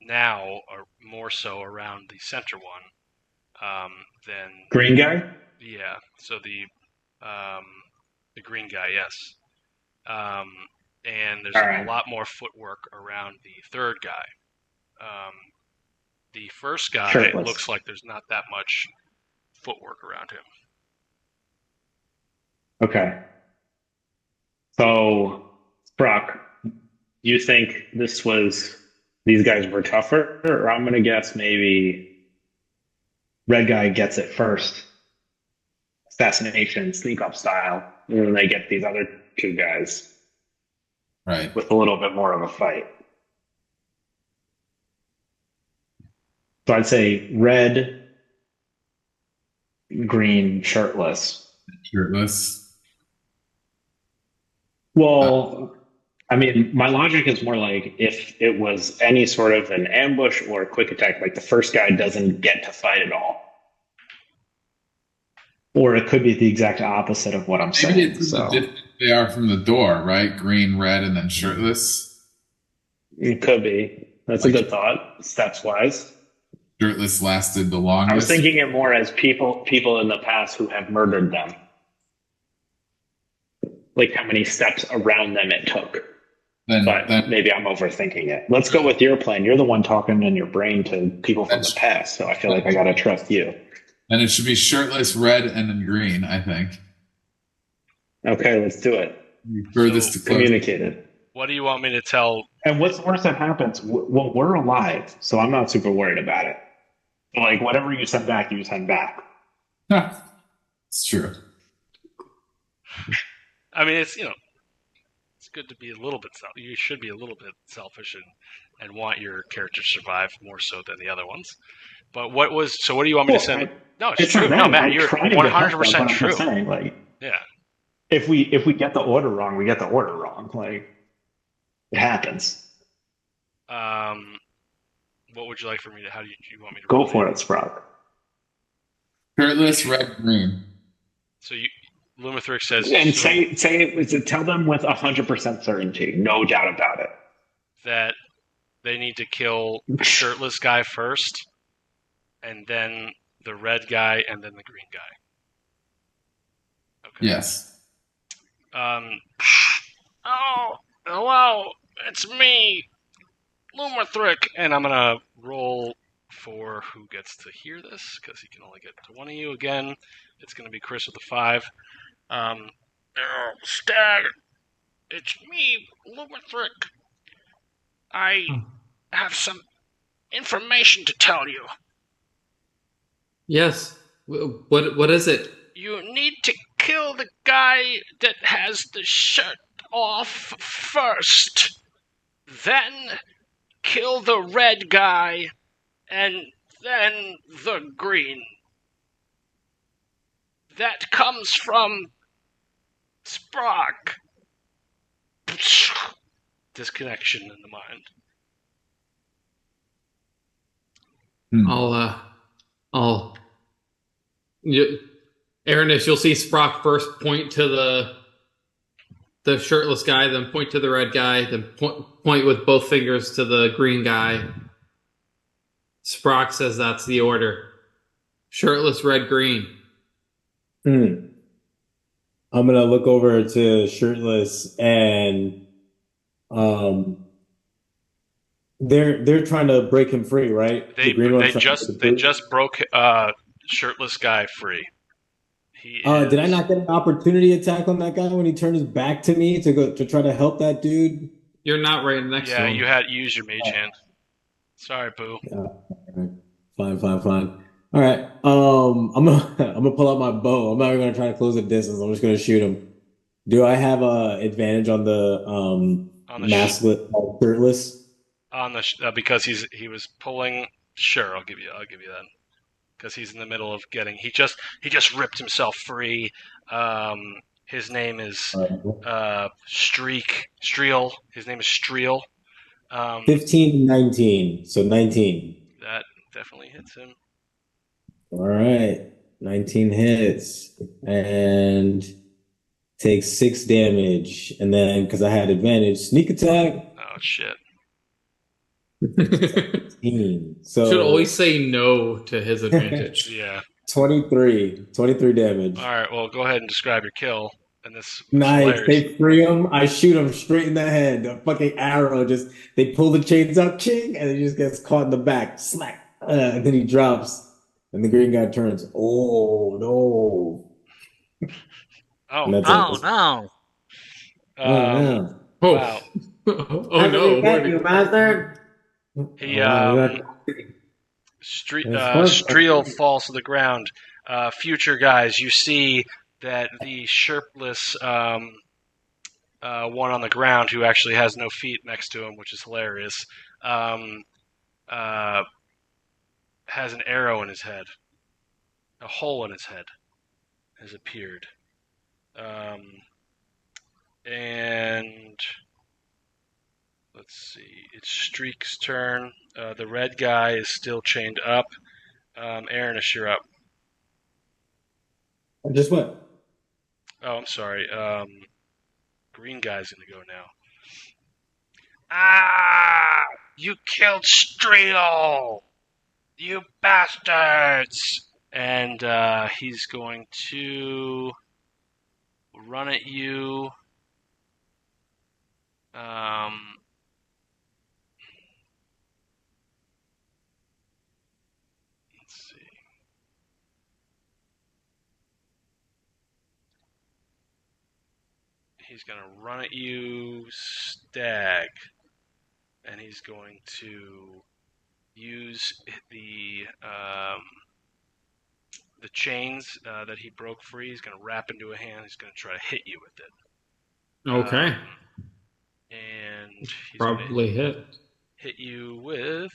now, or more so around the center one than Green guy? yeah. So the green guy, yes. And there's All right. a lot more footwork around the third guy. The first guy Shirtless. looks like there's not that much footwork around him. Okay. So, Brock, you think these guys were tougher? Or I'm going to guess maybe red guy gets it first. Assassination, sneak up style. And then they get these other two guys Right. with a little bit more of a fight. So I'd say red, green, shirtless. Shirtless. Well, I mean, my logic is more like if it was any sort of an ambush or a quick attack, like the first guy doesn't get to fight at all. Or it could be the exact opposite of what I'm Maybe saying. it's So the distance they are from the door, right? Green, red, and then shirtless. it could be. That's a good thought, steps wise. Shirtless lasted the longest. I was thinking it more as people in the past who have murdered them. Like how many steps around them it took. But then maybe I'm overthinking it. Let's go with your plan. You're the one talking in your brain to people from the past, so I feel like I gotta trust you. then it should be shirtless, red, and then green. I think. Okay, let's do it. Furthest to close. Communicated. What do you want me to tell? And what's the worst that happens? Well, we're alive, so I'm not super worried about it. Like whatever you send back, you send back. It's true. I mean, it's it's good to be a little bit you should be a little bit selfish and want your character to survive more so than the other ones. But what do you want me to send? No, it's true. not No, them. Matt, I you're try to get help, 100% but I'm true. just saying, like, Yeah. if we get the order wrong, we get the order wrong. Like, it happens. What would you like for me to? How do you want me to Go roll for it, Sprout. Shirtless, red, green. So Lumithrix says, And tell them with 100% certainty, no doubt about it. that they need to kill the shirtless guy first, and then the red guy, and then the green guy. Okay. Yes. Oh, hello, it's me, Lumithrix, and I'm gonna roll for who gets to hear this, because he can only get to one of you again. It's gonna be Chris with a 5. Stag, it's me, Lumithrix. I have some information to tell you. Yes. What is it? You need to kill the guy that has the shirt off first. Then kill the red guy, and then the green. That comes from Sprock. Disconnection in the mind. Aranis, you'll see Sprock first point to the shirtless guy, then point to the red guy, then point with both fingers to the green guy. Sprock says that's the order. Shirtless, red, green. I'm gonna look over to shirtless and they're trying to break him free, right? They The green one's trying to break him free? just broke shirtless guy free. Did I not get an opportunity attack on that guy when he turned his back to me to try to help that dude? You're not right next to Yeah, him. you had to use your mage hand. Sorry, Boo. Yeah. Fine. All right. I'm gonna pull out my bow. I'm not even gonna try to close the distance. I'm just gonna shoot him. Do I have a advantage on the on the masklet shirtless? because he was pulling. Sure, I'll give you that because he's in the middle of getting. He just ripped himself free. His name is Streel. His name is Streel. 15, 19. So 19. That definitely hits him. All right. 19 hits and takes 6 damage. And then because I had advantage, sneak attack. Oh shit. 15. So Should always say no to his advantage. Yeah. 23 damage. All right. Well, go ahead and describe your kill. And this was Nice. hilarious. They free him. I shoot him straight in the head. A fucking arrow. They pull the chains up, ching, and he just gets caught in the back. Smack. And then he drops. And the green guy turns. Oh no. Oh, And that's Oh it. no! Oh no. Oh, wow. oh How did no! we get you, bastard? He Wow, we got- That's perfect. Streel falls to the ground. Future guys, you see that the shirtless one on the ground who actually has no feet next to him, which is hilarious, has an arrow in his head. A hole in his head has appeared. And let's see, it's Streak's turn. The red guy is still chained up. Aaron, you're up. I just went. Oh, I'm sorry. Green guy's gonna go now. Ah! You killed Streel! You bastards! And he's going to run at you. Let's see. He's going to run at you, Stag. And he's going to use the chains that he broke free. He's going to wrap into a hand. He's going to try to hit you with it. Okay, And he's probably hit. hit you with.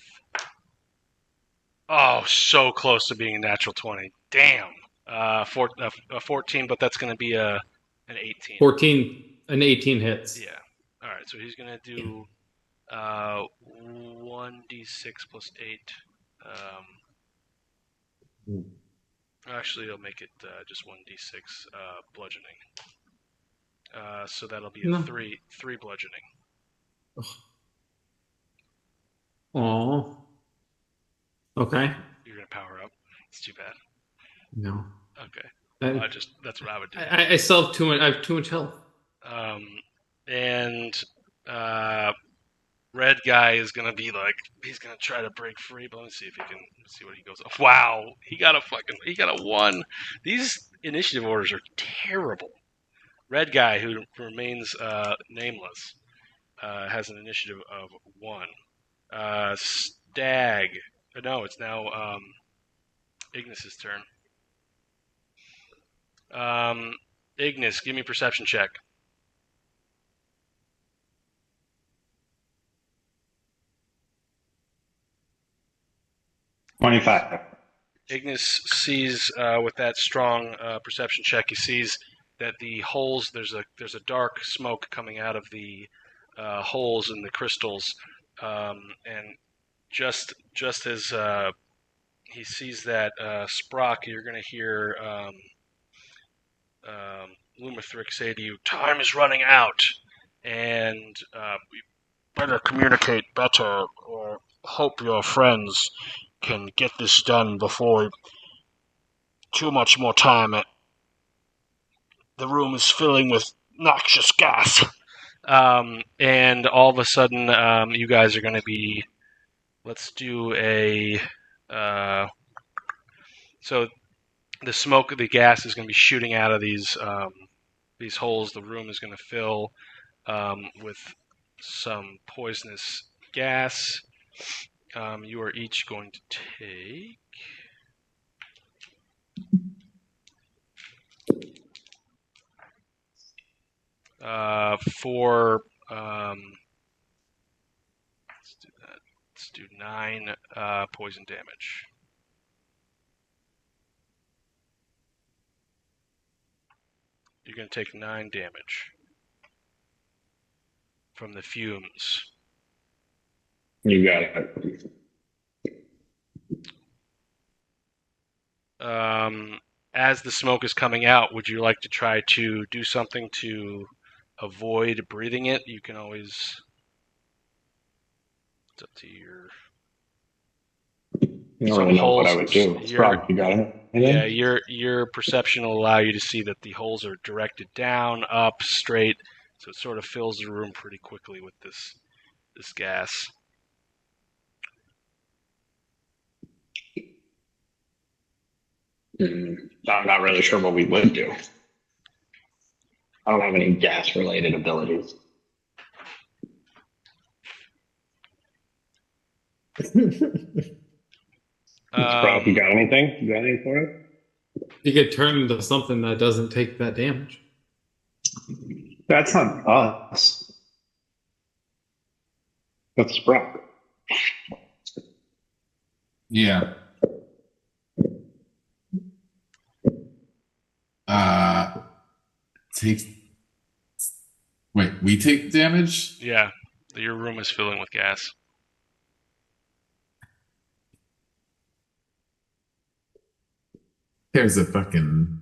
Oh, so close to being a natural 20. Damn. 14, but that's going to be an 18. 14 and 18 hits. Yeah. All right. So he's going to do 1d6 plus 8. Actually, he'll make it just 1d6 bludgeoning. So that'll be a 3 bludgeoning. Oh. Okay. You're gonna power up. It's too bad. No. Okay. I, That's what I would do. I still have too much. I have too much health. And red guy is gonna be like, he's gonna try to break free, but let me see if he can see what he goes. Wow, he got a 1. These initiative orders are terrible. Red guy, who remains nameless, has an initiative of 1. Stag. No, it's now Ignis's turn. Ignis, give me a perception check. $25. Ignis sees with that strong perception check. He sees that the holes. There's a dark smoke coming out of the holes in the crystals, and just as he sees that, Sprock, you're going to hear Lumithrix say to you, "Time is running out, and we better communicate better, or hope your friends can get this done before too much more time. The room is filling with noxious gas." And all of a sudden, you guys are going to be. Let's do a. So the smoke, the gas is going to be shooting out of these holes. The room is going to fill with some poisonous gas. You are each going to take For let's do that. Let's do 9 poison damage. You're going to take 9 damage from the fumes. You got it. As the smoke is coming out, would you like to try to do something to avoid breathing it? You can always. It's up to your. You don't Some really know what I holes- would do. you're- Sprog, you got it? Yeah, your perception will allow you to see that the holes are directed down, up, straight, so it sort of fills the room pretty quickly with this gas. I'm not really sure what we would do. I don't have any gas-related abilities. Sprog, you got anything? You got anything for it? You could turn into something that doesn't take that damage. That's not us. That's Sprog. Yeah. Take. Wait, we take damage? Yeah, your room is filling with gas. There's a fucking.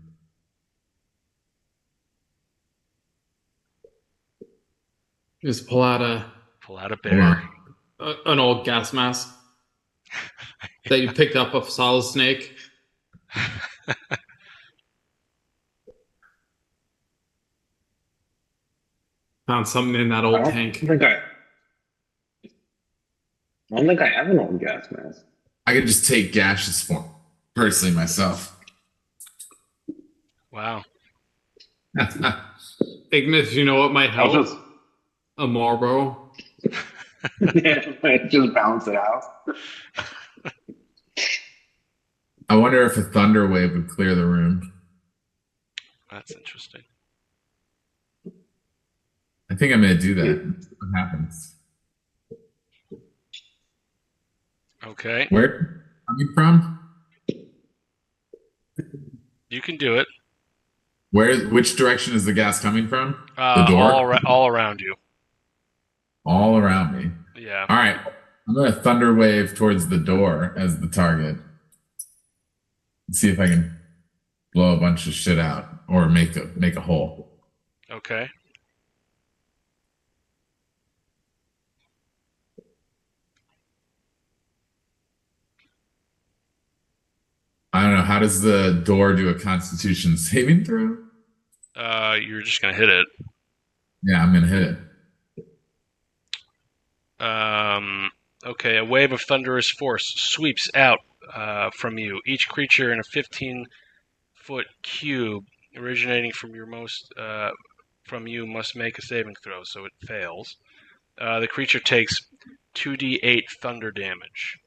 Just pull out a Pull out a Hold bear. on. an old gas mask that you picked up off Solid Snake. Found something in that old tank. I don't think I have an old gas mask. I could just take gaseous form, personally, myself. Wow. Ignis, you know what might I'll help? just, A Marlboro. just balance it out. I wonder if a thunder wave would clear the room. That's interesting. I think I'm gonna do that. See what happens? Okay, Where coming from? you can do it. Which direction is the gas coming from? The door? All around you. All around me. Yeah. All right. I'm gonna thunder wave towards the door as the target. See if I can blow a bunch of shit out or make a hole. Okay. I don't know. How does the door do a Constitution saving throw? You're just gonna hit it. Yeah, I'm gonna hit it. Okay, a wave of thunderous force sweeps out from you. Each creature in a 15-foot cube originating from from you must make a saving throw, so it fails. The creature takes 2d8 thunder damage.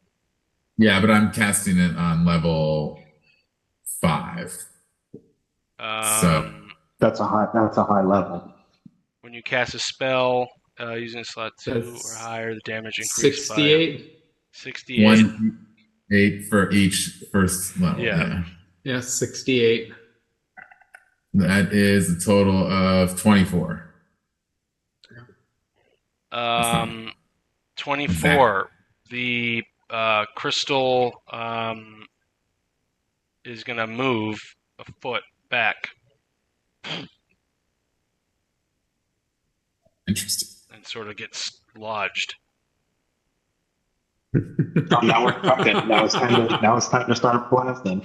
Yeah, but I'm casting it on level 5. That's a high level. When you cast a spell using slot 2 That's or higher, the damage increases 68. by 68. 1 for each first level. Yeah. Yeah, 68. That is a total of 24. 24. The crystal is going to move a foot back Interesting. and sort of gets lodged. Now we're fucking. Now it's time to start blasting.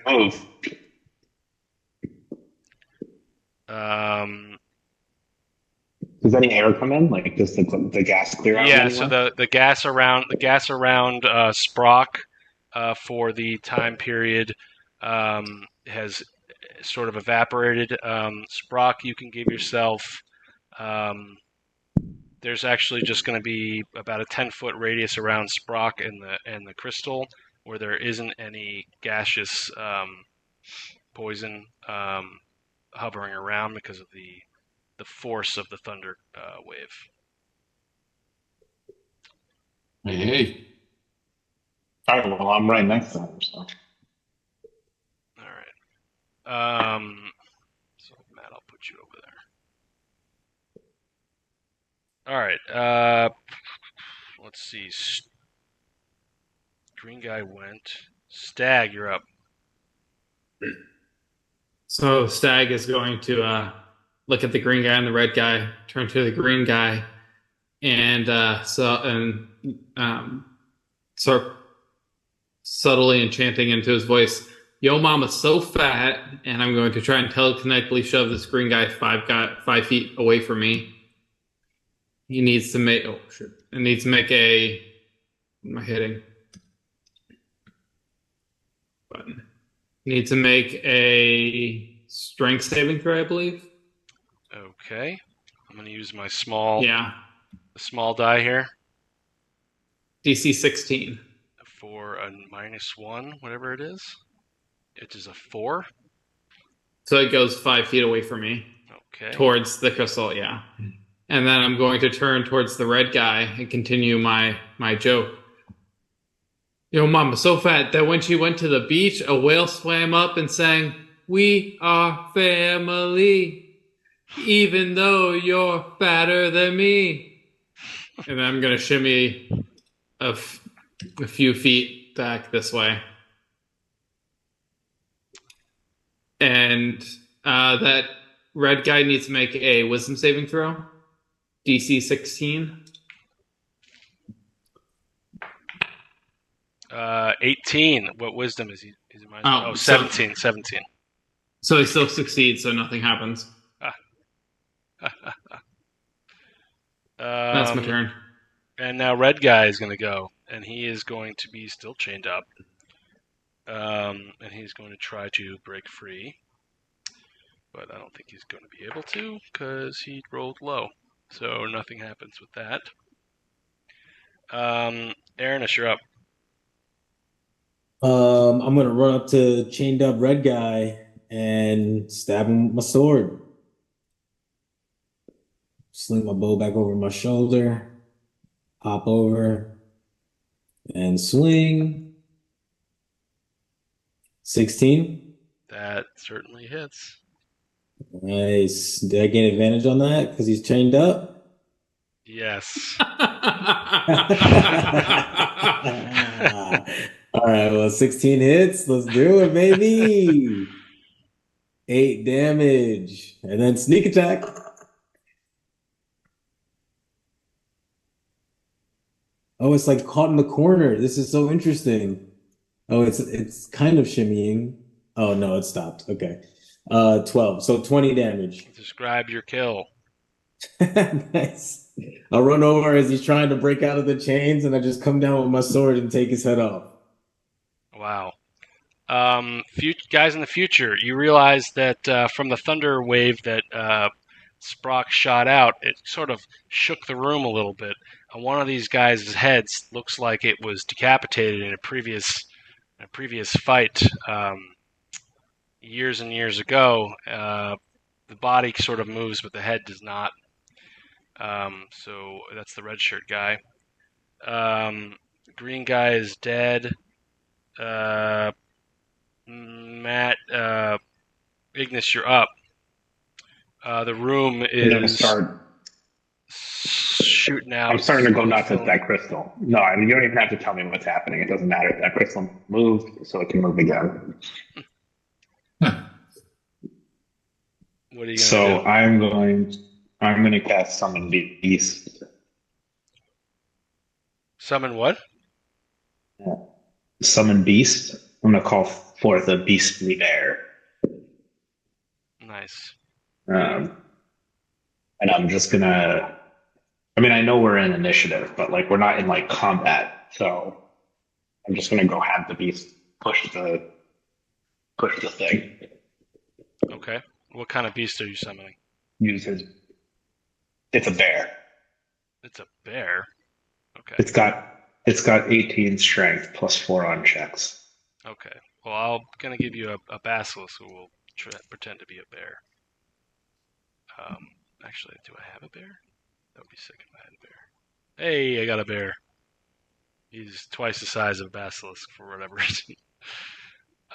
Move. Does any air come in? Like, does the gas clear out? Yeah, anywhere? so the gas around Sprock for the time period has sort of evaporated. Sprock, you can give yourself. There's actually just going to be about a 10-foot radius around Sprock and the crystal, where there isn't any gaseous poison. hovering around because of the force of the thunder wave. Hey. All right, well, I'm right next to him, so. All right. So Matt, I'll put you over there. All right. Let's see. Green guy went. Stag, you're up. So Stag is going to look at the green guy and the red guy, turn to the green guy, and start subtly and chanting into his voice, "Yo, mama's so fat," and I'm going to try and telekinetically shove this green guy 5 feet away from me. He needs to make. Oh shit! It needs to make a. What am I hitting? Button. Need to make a strength saving throw, I believe. Okay. I'm going to use my small die here DC 16. for a -1, whatever it is. It is a 4. So it goes 5 feet away from me. Okay. Towards the crystal, yeah. And then I'm going to turn towards the red guy and continue my joke. Yo, mama, so fat that when she went to the beach, a whale swam up and sang, "We are family, even though you're fatter than me." And then I'm going to shimmy a few feet back this way. And that red guy needs to make a wisdom saving throw. DC 16. 18. What wisdom is he? Is it Oh, 17. 17. So he still succeeds, so nothing happens. That's my turn. And now red guy is going to go, and he is going to be still chained up. And he's going to try to break free. But I don't think he's going to be able to, because he rolled low. So nothing happens with that. Aranis, you're up. I'm gonna run up to chained up red guy and stab him with my sword. Sling my bow back over my shoulder, hop over, and swing. 16. That certainly hits. Nice. Did I gain advantage on that because he's chained up? Yes. All right, well, 16 hits. Let's do it, baby. 8 damage. And then sneak attack. Oh, it's like caught in the corner. This is so interesting. Oh, it's kind of shimmying. Oh, no, it stopped. Okay. 12. So 20 damage. Describe your kill. Nice. I'll run over as he's trying to break out of the chains, and I just come down with my sword and take his head off. Wow. Guys in the future, you realize that from the thunder wave that Sprock shot out, it sort of shook the room a little bit. And one of these guys' heads looks like it was decapitated in a previous fight years and years ago. The body sort of moves, but the head does not. So that's the red shirt guy. The green guy is dead. Matt, Ignis, you're up. The room I'm gonna is start. shooting out. I'm starting to go nuts at that crystal. No, I mean, you don't even have to tell me what's happening. It doesn't matter. That crystal moved, so it can move again. What are you So gonna do? I'm going to cast Summon Beast. Summon what? Summon Beast. I'm going to call forth a beastly bear. Nice. And I'm just going to. I mean, I know we're in initiative, but like we're not in like combat, so I'm just going to go have the beast push the thing. Okay. What kind of beast are you summoning? Use his. It's a bear. It's a bear. Okay. It's got 18 strength plus 4 on checks. Okay. Well, I'm gonna give you a basilisk who will pretend to be a bear. Actually, do I have a bear? That would be sick if I had a bear. Hey, I got a bear. He's twice the size of a basilisk for whatever reason.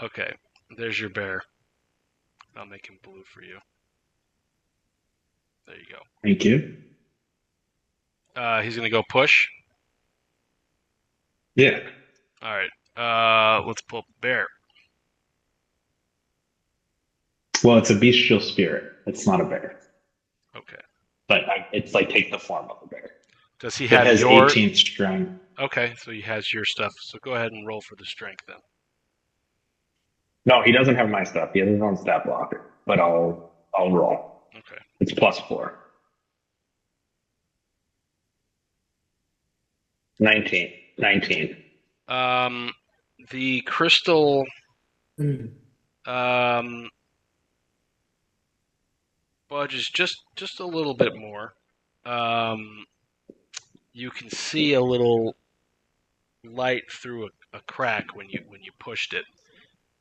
Okay, there's your bear. I'll make him blue for you. There you go. Thank you. He's gonna go push. Yeah. All right. Let's pull up the bear. Well, it's a bestial spirit. It's not a bear, Okay. but it's like take the form of a bear. Does he It have has your? 18th strength. Okay, so he has your stuff. So go ahead and roll for the strength then. No, he doesn't have my stuff. He has his own stat blocker, but I'll roll. Okay. It's +4. 19. The crystal budges just a little bit more. You can see a little light through a crack when you pushed it.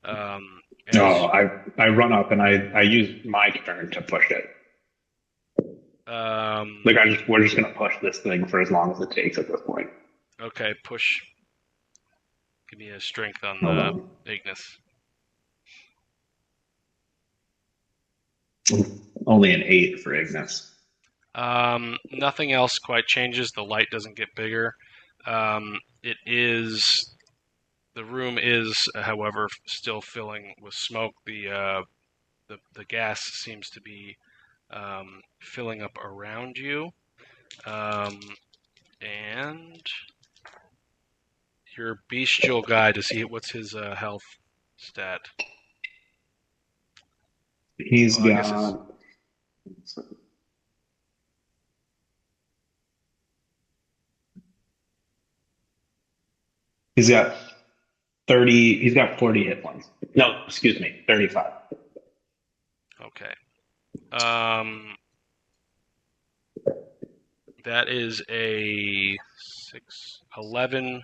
As- I run up and I use my turn to push it. Like we're just gonna push this thing for as long as it takes at this point. Okay, push. Give me a strength on Hold on. Ignis. Only an 8 for Ignis. Nothing else quite changes. The light doesn't get bigger. The room is, however, still filling with smoke. The gas seems to be filling up around you, and your bestial guy. What's his health stat? He's Well, I guess got. He's got 30. He's got 40 hit points. No, excuse me, 35. Okay. That is a 11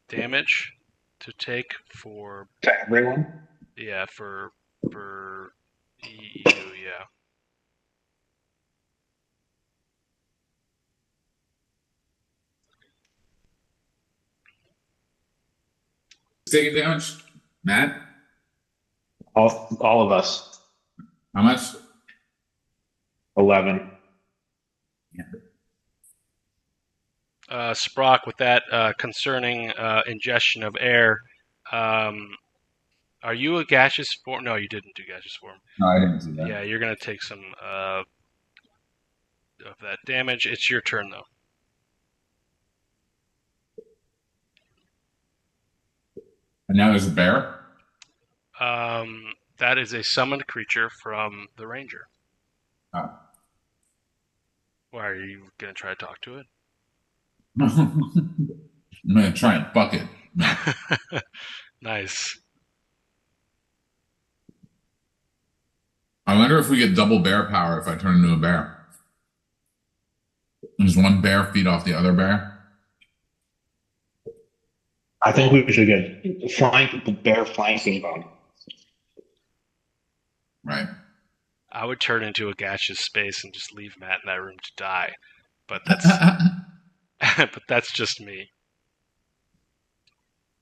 damage to take for To everyone. for you, yeah. Taking damage, Matt. All of us. How much? 11. Sprock, with that concerning ingestion of air, are you a gaseous form? No, you didn't do gaseous form. No, I didn't do that. Yeah, you're gonna take some of that damage. It's your turn though. And now there's a bear. That is a summoned creature from the ranger. Oh. Why are you gonna try to talk to it? I'm gonna try and fuck it. Nice. I wonder if we get double bear power if I turn into a bear. Does one bear feed off the other bear? I think we should get bear flanking bone. Right. I would turn into a gaseous space and just leave Matt in that room to die. But that's but that's just me.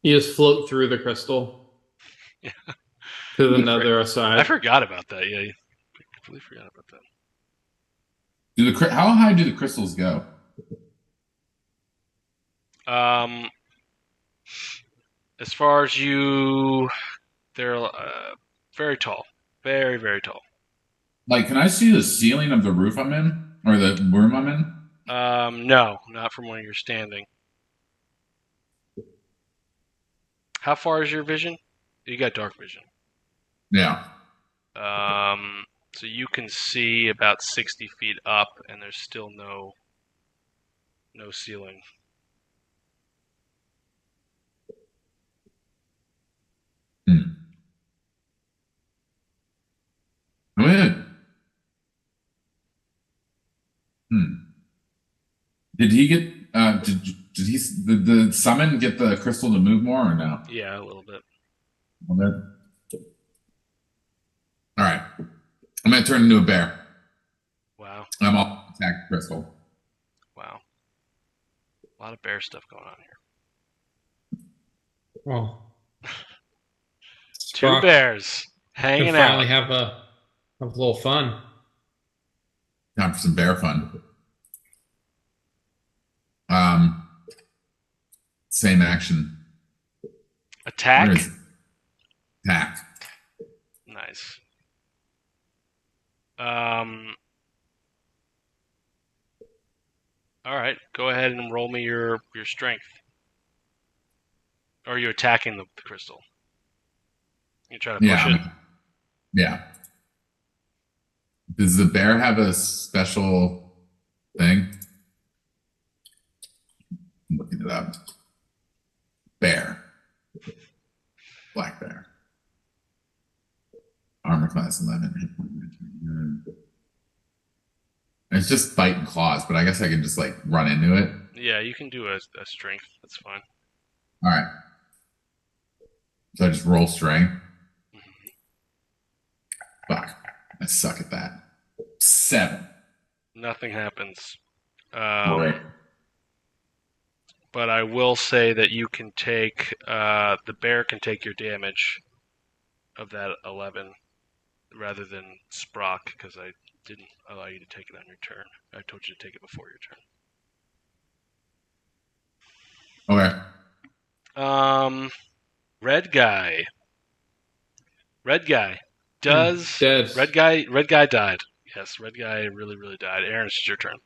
You just float through the crystal Yeah. to the nether side. I forgot about that. Yeah, I completely forgot about that. How high do the crystals go? As far as they're very tall, very very tall. Like, can I see the ceiling of the roof I'm in, or the room I'm in? No, not from where you're standing. How far is your vision? You got dark vision. Yeah. So you can see about 60 feet up, and there's still no ceiling. I'm in. Did he get? Did the summon get the crystal to move more or no? Yeah, a little bit. All right. I'm gonna turn into a bear. Wow. I'm all attack crystal. Wow. A lot of bear stuff going on here. Well, Two Sprock bears can hanging finally out. have a little fun. Time for some bear fun. Um, same action. Attack. Where is attack? Nice. All right. Go ahead and roll me your strength. Or are you attacking the crystal? You try to push Yeah, it. yeah. Does the bear have a special thing? I'm looking it up. Bear. Black bear. Armor class 11. It's just bite and claws, but I guess I can just like run into it. Yeah, you can do a strength. That's fine. All right. So I just roll strength. Fuck. I suck at that. 7. Nothing happens. Right. But I will say that you can take the bear can take your damage of that 11 rather than Sprock because I didn't allow you to take it on your turn. I told you to take it before your turn. Okay. Red guy. Does Dead. Red guy died. Yes, red guy really, really died. Aaron, it's your turn.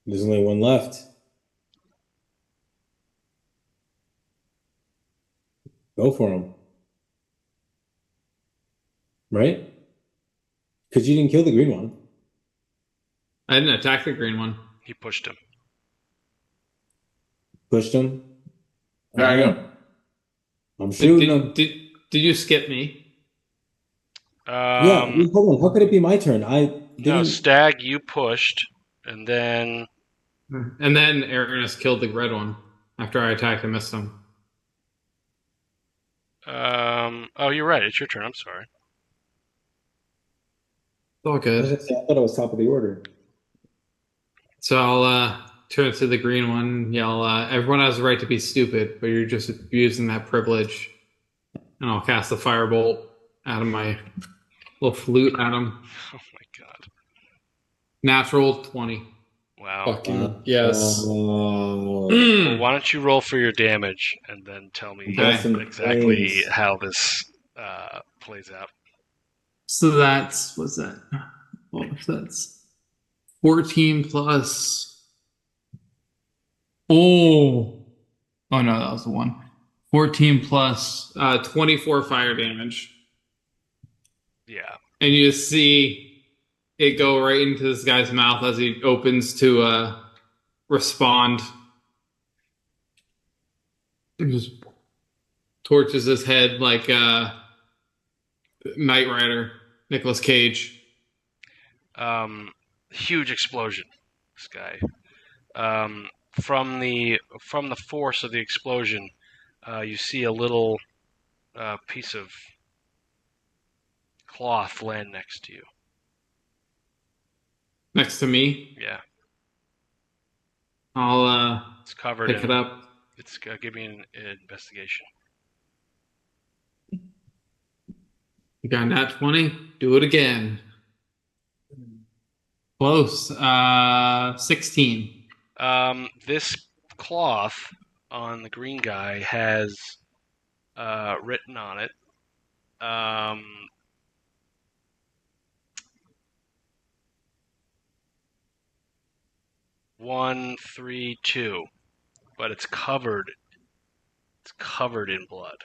There's only one left. Go for him. Right? Because you didn't kill the green one. I didn't attack the green one. He pushed him. Pushed him. There I go. I'm shooting him. Did you skip me? Yeah, hold on. How could it be my turn? I didn't. No, Stag, you pushed, and then And then Ernest killed the red one after I attacked and missed him. oh, you're right. It's your turn. I'm sorry. It's all good. I thought I was top of the order. So I'll turn to the green one, yell, everyone has the right to be stupid, but you're just abusing that privilege. And I'll cast a firebolt out of my little flute at him. Oh my god. Natural 20. Wow. Fucking yes. Well, why don't you roll for your damage and then tell me Okay. exactly how this plays out. So that's, what's that? Well, that's 14 plus. Oh no, that was the one. 14 plus 24 fire damage. Yeah. And you just see it go right into this guy's mouth as he opens to respond. It just torches his head like Knight Rider, Nicolas Cage. Huge explosion. This guy. From the force of the explosion, you see a little piece of cloth land next to you. Next to me. Yeah. I'll It's covered pick it up. It's give me an investigation. You got nat 20? Do it again. Close. 16. This cloth on the green guy has written on it 132, but it's covered in blood.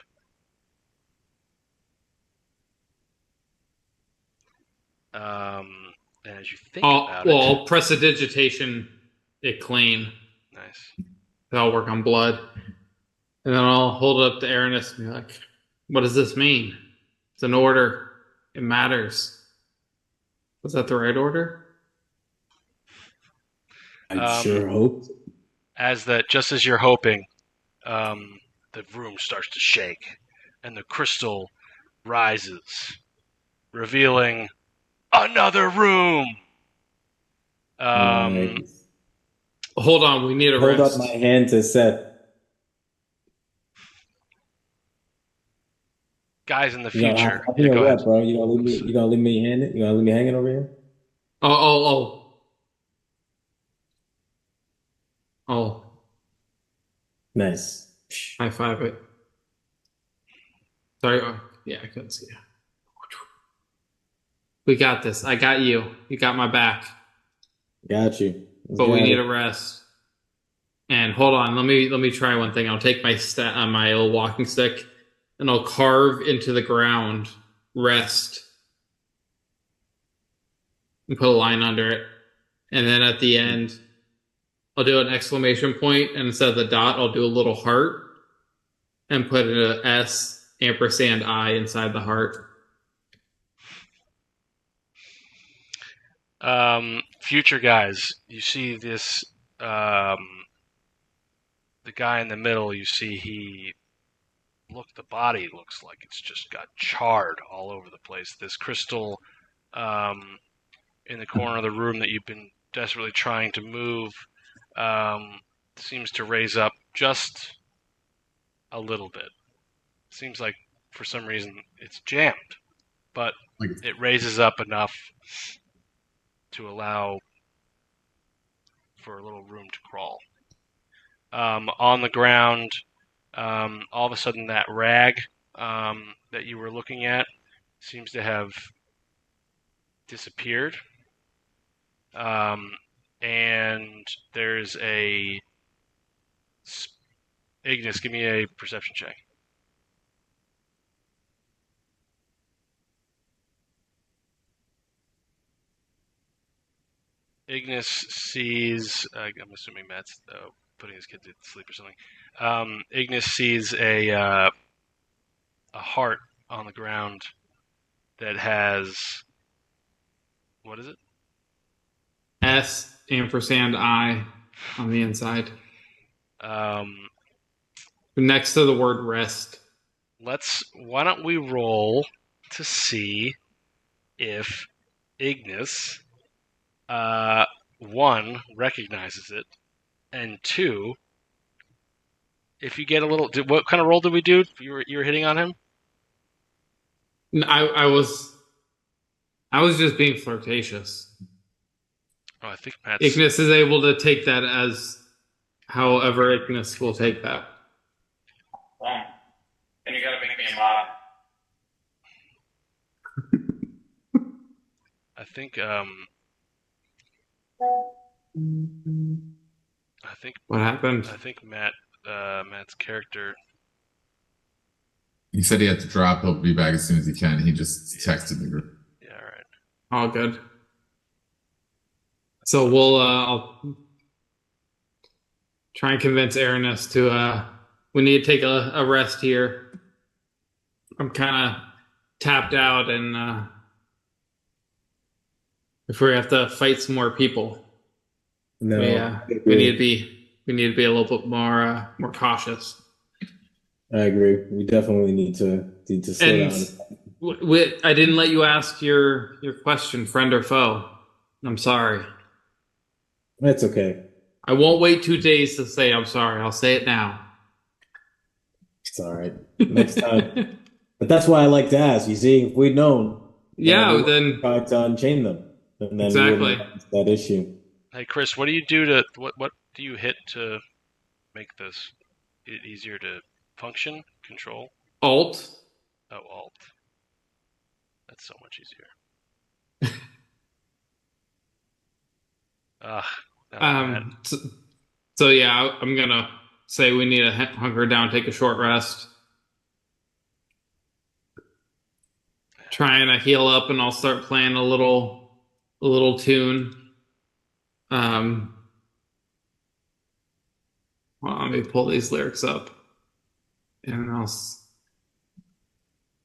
And as you think about it, I'll prestidigitation it clean. nice. That'll work on blood. And then I'll hold it up to Aranis and be like, what does this mean? It's an order. It matters. Was that the right order? I sure hope. just as you're hoping, the room starts to shake, and the crystal rises, revealing another room. Nice. Hold on, we need a Hold up rest. my hand to Seth. Guys in the You know, future. I'll be Yeah, a go ahead. rep, bro. You gonna leave me hanging? You gonna leave me hanging over here? Oh. Nice. High five it. Sorry. Yeah, I couldn't see you. We got this. I got you. You got my back. Got you. But we need a rest. And hold on, let me try one thing. I'll take my my little walking stick, and I'll carve into the ground rest, and put a line under it. And then at the end, I'll do an exclamation point, and instead of the dot, I'll do a little heart, and put an S ampersand I inside the heart. Future guys, you see this, the guy in the middle, you see the body looks like it's just got charred all over the place. This crystal, in the corner of the room that you've been desperately trying to move, seems to raise up just a little bit. Seems like for some reason it's jammed, but it raises up enough to allow for a little room to crawl. On the ground, all of a sudden that rag that you were looking at seems to have disappeared. And there's a... Ignis, give me a perception check. Ignis sees... I'm assuming Matt's putting his kid to sleep or something. Ignis sees a heart on the ground that has... What is it? S ampersand I on the inside. Next to the word rest. Why don't we roll to see if Ignis, one, recognizes it, and two, if you get a little... What kind of roll did we do? You were hitting on him? I was just being flirtatious. Oh, I think Matt's... Ignis is able to take that as however Ignis will take that. And you gotta make me a mod. I think What happened? I think Matt's character... He said he had to drop. He'll be back as soon as he can. He just texted the group. Yeah, all right. All good. So we'll I'll try and convince Aranis to we need to take a rest here. I'm kind of tapped out, and if we have to fight some more people, No, we need to be a little bit more cautious. I agree. We definitely need to slow down. I didn't let you ask your question, friend or foe. I'm sorry. That's okay. I won't wait 2 days to say I'm sorry. I'll say it now. It's all right. Next time. But that's why I like to ask. You see, if we'd known, Yeah, we then try to unchain them, and then Exactly. we wouldn't have that issue. Hey, Chris, what do you do to... What do you hit to make this easier to function? Control? Alt. Oh, Alt. That's so much easier. Matt. So yeah, I'm gonna say we need to hunker down, take a short rest, trying to heal up, and I'll start playing a little tune. Well, let me pull these lyrics up, and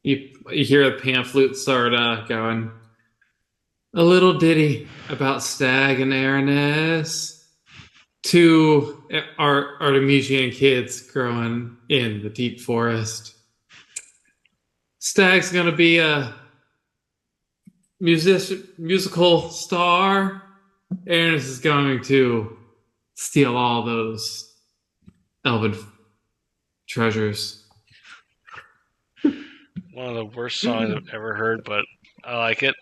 you hear the pan flute start going. A little ditty about Stag and Aranis. two Artemisian kids growing in the deep forest. Stag's gonna be a musical star. Ernest is going to steal all those elven treasures. One of the worst songs I've ever heard, but I like it.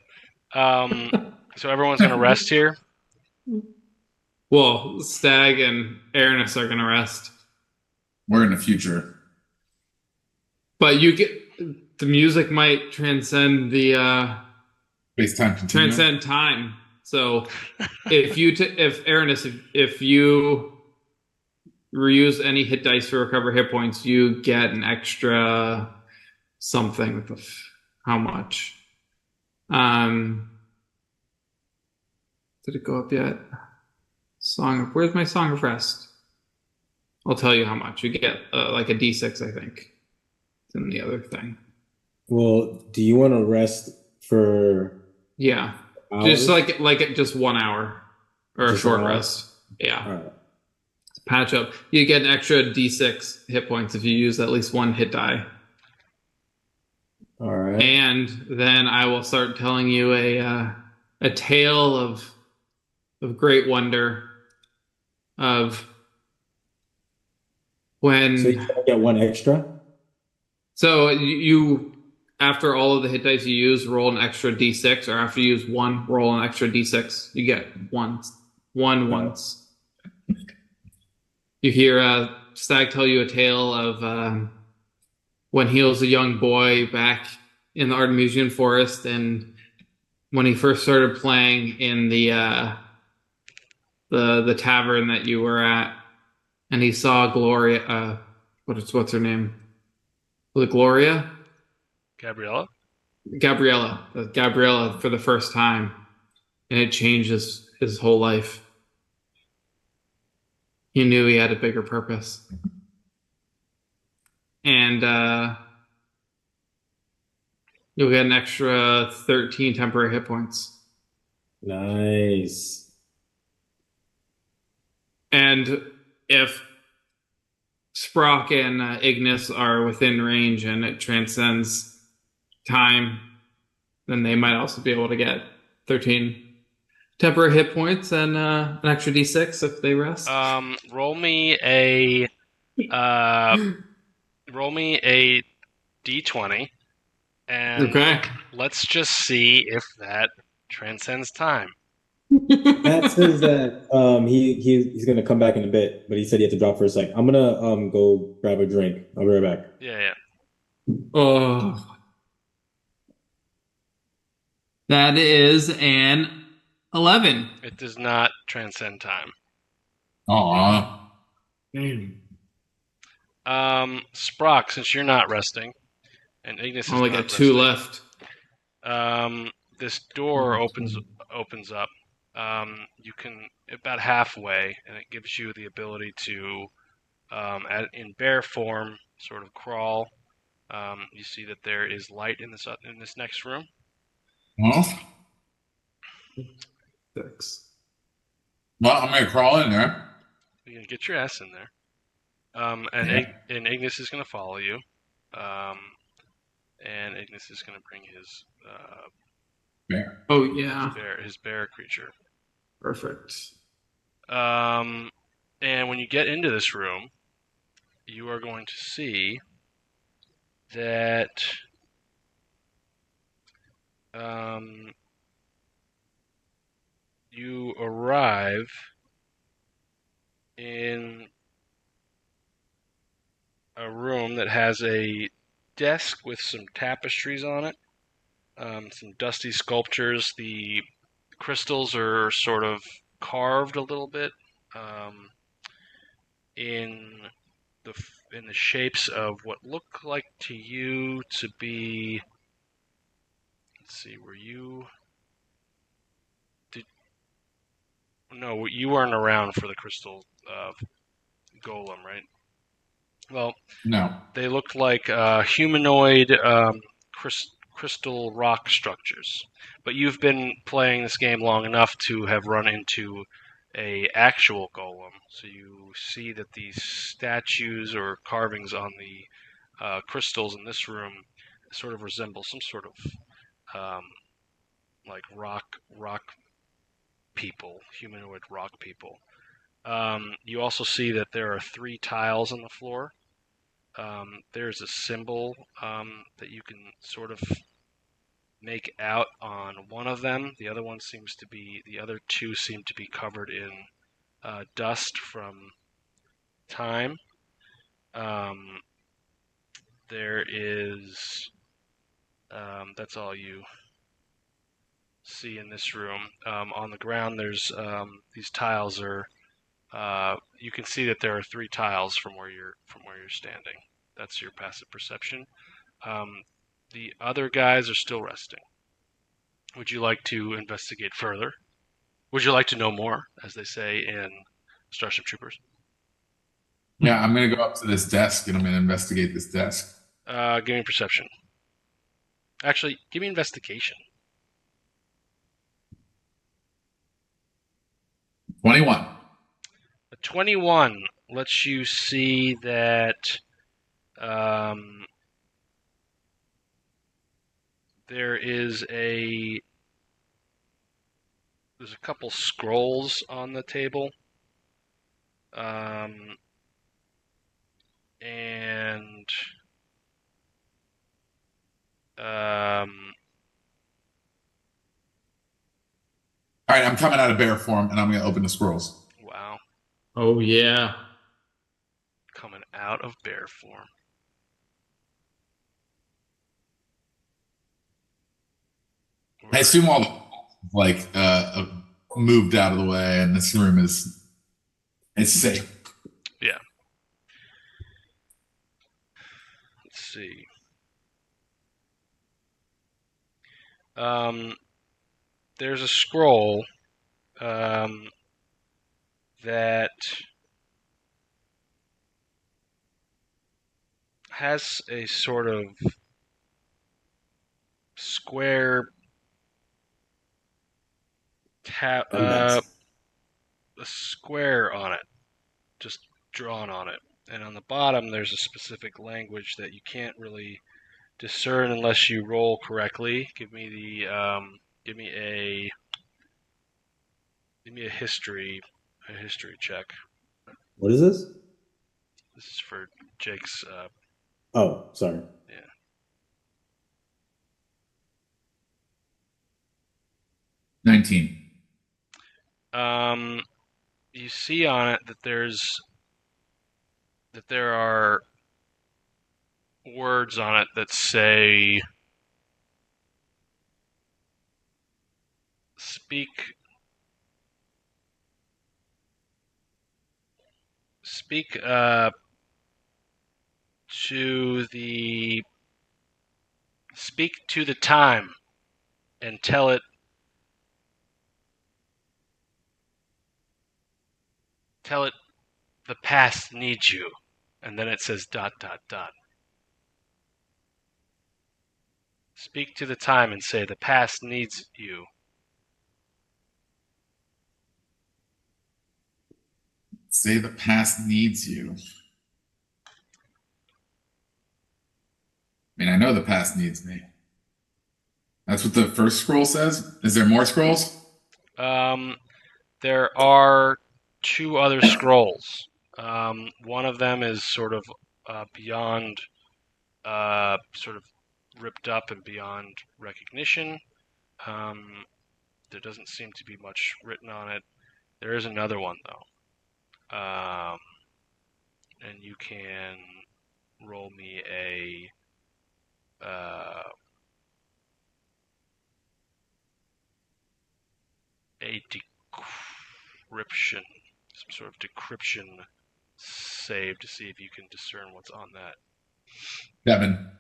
So everyone's gonna rest here. Well, Stag and Ernest are gonna rest. We're in the future. But you get the music might transcend the Space-time continuum. transcend time. So if Ernest, if you reuse any hit dice to recover hit points, you get an extra something. How much? Did it go up yet? Where's my Song of Rest? I'll tell you how much. You get like a D6, I think. It's in the other thing. Well, do you want to rest for Yeah. hours? Just just 1 hour. Or a Just short an hour? rest. Yeah. All right. Patch up. You get an extra D6 hit points if you use at least one hit die. All right. And then I will start telling you a tale of great wonder of when. So you can get one extra? So you after all of the hit dice you use, roll an extra D6, or after you use one, roll an extra D6. You get one once. You hear Stag tell you a tale of when he was a young boy back in the Artemisian forest, and when he first started playing in the tavern that you were at, and he saw Gloria. What's her name? Was it Gloria? Gabriella? Gabriella for the first time, and it changed his whole life. He knew he had a bigger purpose. And you'll get an extra 13 temporary hit points. Nice. And if Sprock and Ignis are within range and it transcends time, then they might also be able to get 13 temporary hit points and an extra D6 if they rest. Roll me a D20, and Okay. let's just see if that transcends time. Matt says that he's gonna come back in a bit, but he said he had to drop for a sec. I'm gonna go grab a drink. I'll be right back. Yeah. Oh. That is an 11. It does not transcend time. Aw. Sprock, since you're not resting, and Ignis is Only not got 2 resting, left. this door opens up. You can about halfway, and it gives you the ability to, in bear form, sort of crawl. You see that there is light in this next room. Well, 6. I'm gonna crawl in there. You can get your ass in there. And Ignis is going to follow you. And Ignis is going to bring his Bear. Oh, yeah. his bear creature. Perfect. And when you get into this room, you are going to see that you arrive in a room that has a desk with some tapestries on it, some dusty sculptures. The crystals are sort of carved a little bit in the shapes of what look like to you to be. Let's see, No, you weren't around for the crystal golem, right? Well, No. they looked like humanoid crystal rock structures. But you've been playing this game long enough to have run into a actual golem. So you see that these statues or carvings on the crystals in this room sort of resemble some sort of like rock people, humanoid rock people. You also see that there are 3 tiles on the floor. There's a symbol that you can sort of make out on one of them. The other 2 seem to be covered in dust from time. There is that's all you see in this room. On the ground, there's these tiles are. You can see that there are 3 tiles from where you're standing. That's your passive perception. The other guys are still resting. Would you like to investigate further? Would you like to know more, as they say in Starship Troopers? Yeah, I'm gonna go up to this desk and I'm gonna investigate this desk. Give me perception. Actually, give me investigation. 21. A 21 lets you see that there's a couple scrolls on the table, and All right, I'm coming out of bear form and I'm gonna open the scrolls. wow, Oh yeah. coming out of bear form. I assume all the moved out of the way and this room is safe. Yeah. Let's see. There's a scroll that has a sort of square a square on it, just drawn on it. And on the bottom, there's a specific language that you can't really discern unless you roll correctly. Give me a history check. What is this? This is for Jake's. Oh, sorry. Yeah. 19. You see on it that there are words on it that say speak to the time and tell it the past needs you, and then it says ... Speak to the time and say the past needs you. Say the past needs you. I mean, I know the past needs me. That's what the first scroll says? Is there more scrolls? There are 2 other scrolls. One of them is sort of beyond, sort of ripped up and beyond recognition. There doesn't seem to be much written on it. There is another one, though. And you can roll me a decryption, some sort of decryption save to see if you can discern what's on that. 7.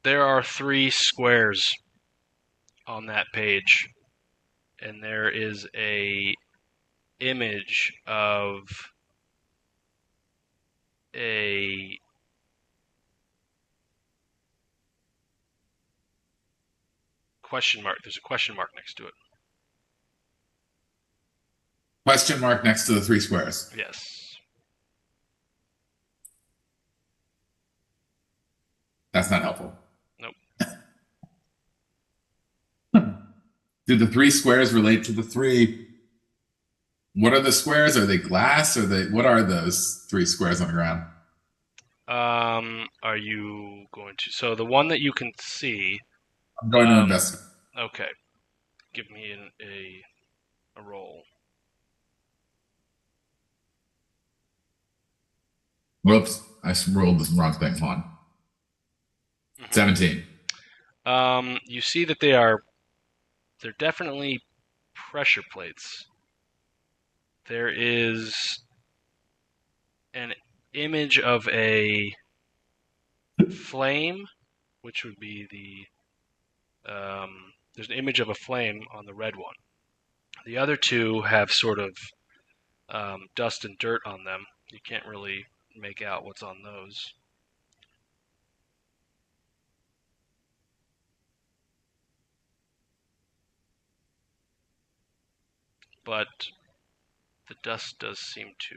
There are 3 squares on that page, and there is a image of a question mark. There's a question mark next to it. Question mark next to the 3 squares. Yes. That's not helpful. Nope. Do the 3 squares relate to the 3? What are the squares? Are they glass? What are those 3 squares on the ground? Are you going to? So the one that you can see. I'm going to investigate. Okay. Give me a roll. Whoops! I rolled the wrong thing. Hold on. 17. You see that they're definitely pressure plates. There is an image of a flame, which would be there's an image of a flame on the red one. The other 2 have sort of dust and dirt on them. You can't really make out what's on those. But the dust does seem to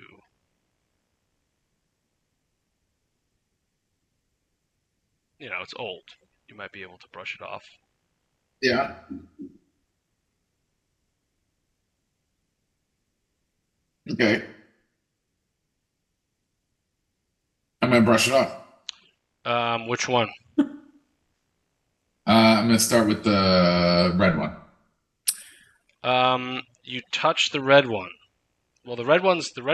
it's old. You might be able to brush it off. Yeah. Okay. I'm gonna brush it off. Which one? I'm gonna start with the red one. You touch the red one. Well, the red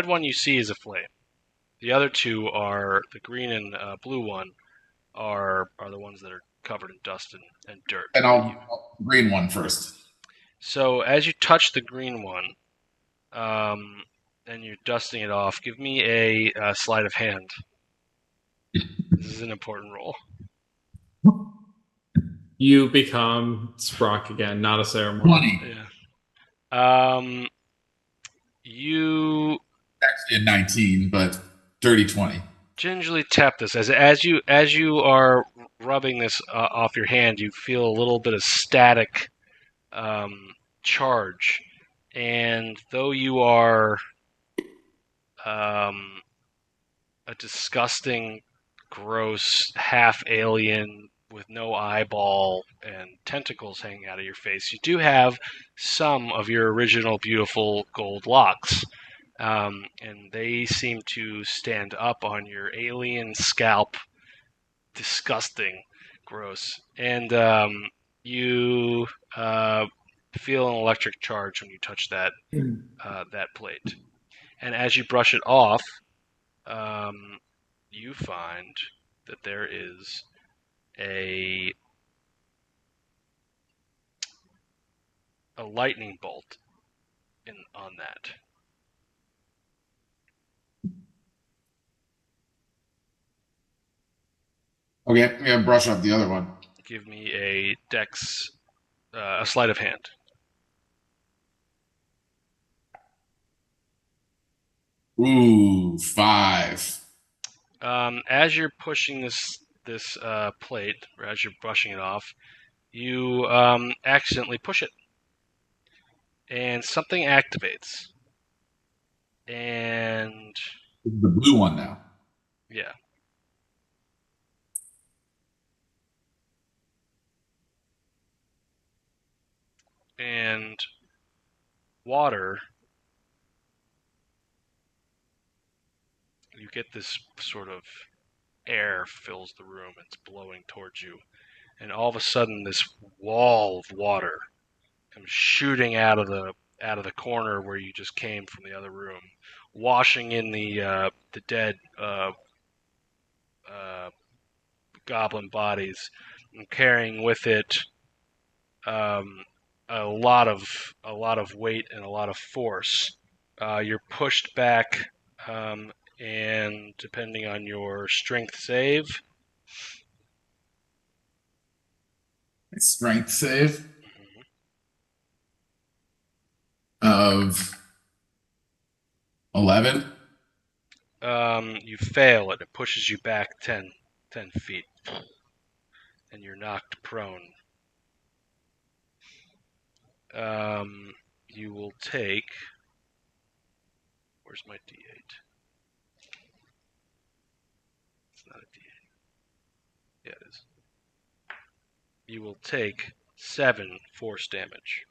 one you see is a flame. The other 2 are the green and blue one are the ones that are covered in dust and dirt. And I'll green one first. So as you touch the green one, and you're dusting it off, give me a sleight of hand. This is an important roll. You become Sprock again, not a ceremony. 20. Yeah. You Actually a 19, but dirty 20. gingerly tap this as you are rubbing this off your hand. You feel a little bit of static charge, and though you are a disgusting, gross half alien with no eyeball and tentacles hanging out of your face, you do have some of your original beautiful gold locks. And they seem to stand up on your alien scalp. Disgusting, gross. And you feel an electric charge when you touch that plate. And as you brush it off, you find that there is a lightning bolt on that. Okay, I'm gonna brush up the other one. Give me a dex, a sleight of hand. Ooh, 5. As you're pushing this plate, or as you're brushing it off, you accidentally push it, and something activates. And The blue one now. yeah. And water, you get this sort of air fills the room. It's blowing towards you. And all of a sudden, this wall of water comes shooting out of the corner where you just came from the other room, washing in the dead goblin bodies, and carrying with it a lot of weight and a lot of force. You're pushed back, and depending on your strength save, Strength save of 11. You fail it. It pushes you back 10 feet, and you're knocked prone. You will take Where's my D8? It's not a D8. Yeah, it is. You will take 7 force damage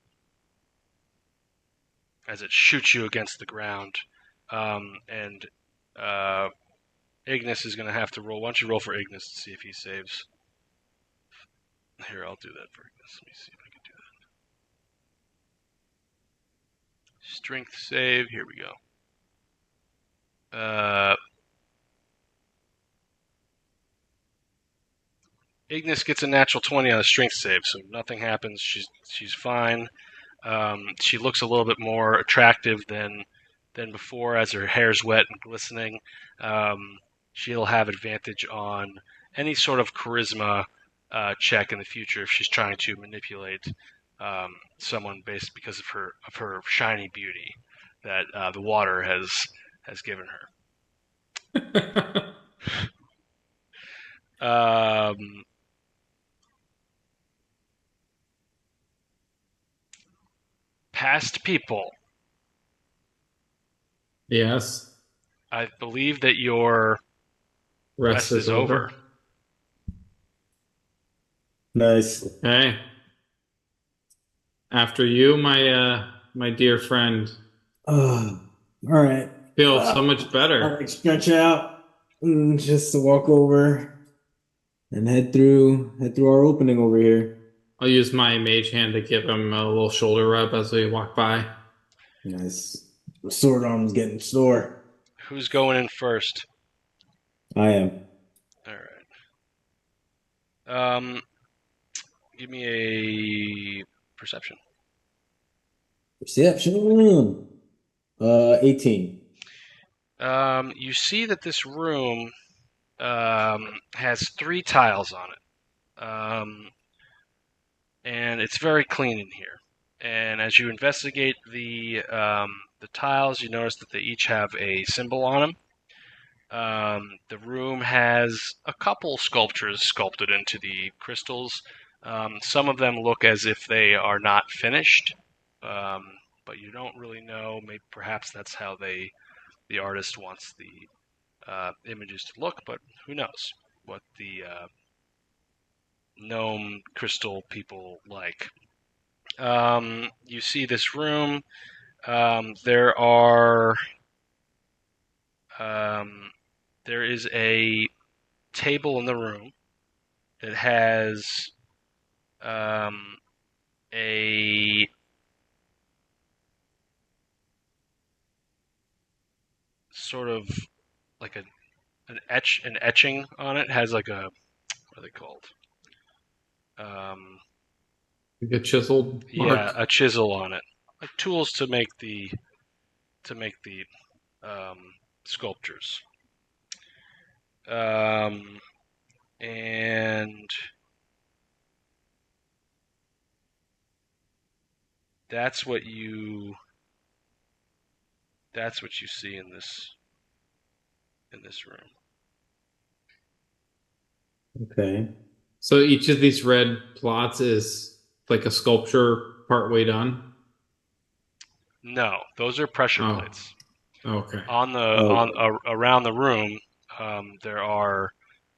as it shoots you against the ground. Ignis is going to have to roll. Why don't you roll for Ignis to see if he saves? Here, I'll do that for Ignis. Let me see if I can do that. Strength save. Here we go. Ignis gets a natural 20 on a strength save, so nothing happens. She's fine. She looks a little bit more attractive than before, as her hair's wet and glistening. She'll have advantage on any sort of charisma check in the future if she's trying to manipulate someone based because of her shiny beauty that the water has given her. Past people. Yes. I believe that your rest is over. Nice. Okay. After you, my dear friend. All right. Feel so much better. I stretch out just to walk over and head through our opening over here. I'll use my mage hand to give him a little shoulder rub as we walk by. Nice. My sword arm's getting sore. Who's going in first? I am. All right. Give me a perception. Perception. 18. You see that this room has 3 tiles on it. And it's very clean in here. And as you investigate the tiles, you notice that they each have a symbol on them. The room has a couple sculptures sculpted into the crystals. Some of them look as if they are not finished, but you don't really know. Maybe perhaps that's how the artist wants the images to look, but who knows what the gnome crystal people like. You see this room. There is a table in the room that has a sort of like an etching on it. It has like a, what are they called? Like a chiseled mark. Yeah, a chisel on it, like tools to make the sculptures. And that's what you see in this room. Okay. So each of these red plots is like a sculpture partway done? No, those are pressure Oh. plates. Okay. Around the room, there are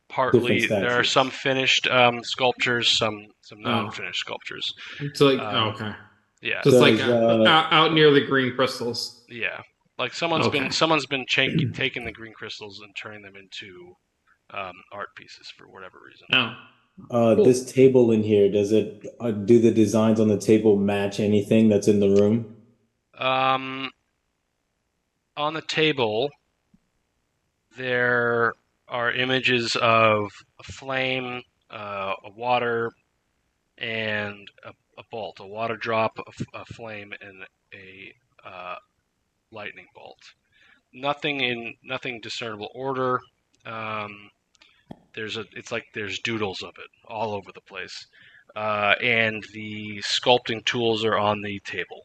Different some finished sculptures, some non-finished sculptures. So like, Um, okay. Yeah, Just like Does, out near the green crystals. yeah. Like someone's Okay. been taking the green crystals and turning them into art pieces for whatever reason. Oh. Cool. This table in here, does it do the designs on the table match anything that's in the room? On the table, there are images of a flame, a water, and a bolt, a water drop, a flame, and a lightning bolt. Nothing discernible order. It's like there's doodles of it all over the place, and the sculpting tools are on the table.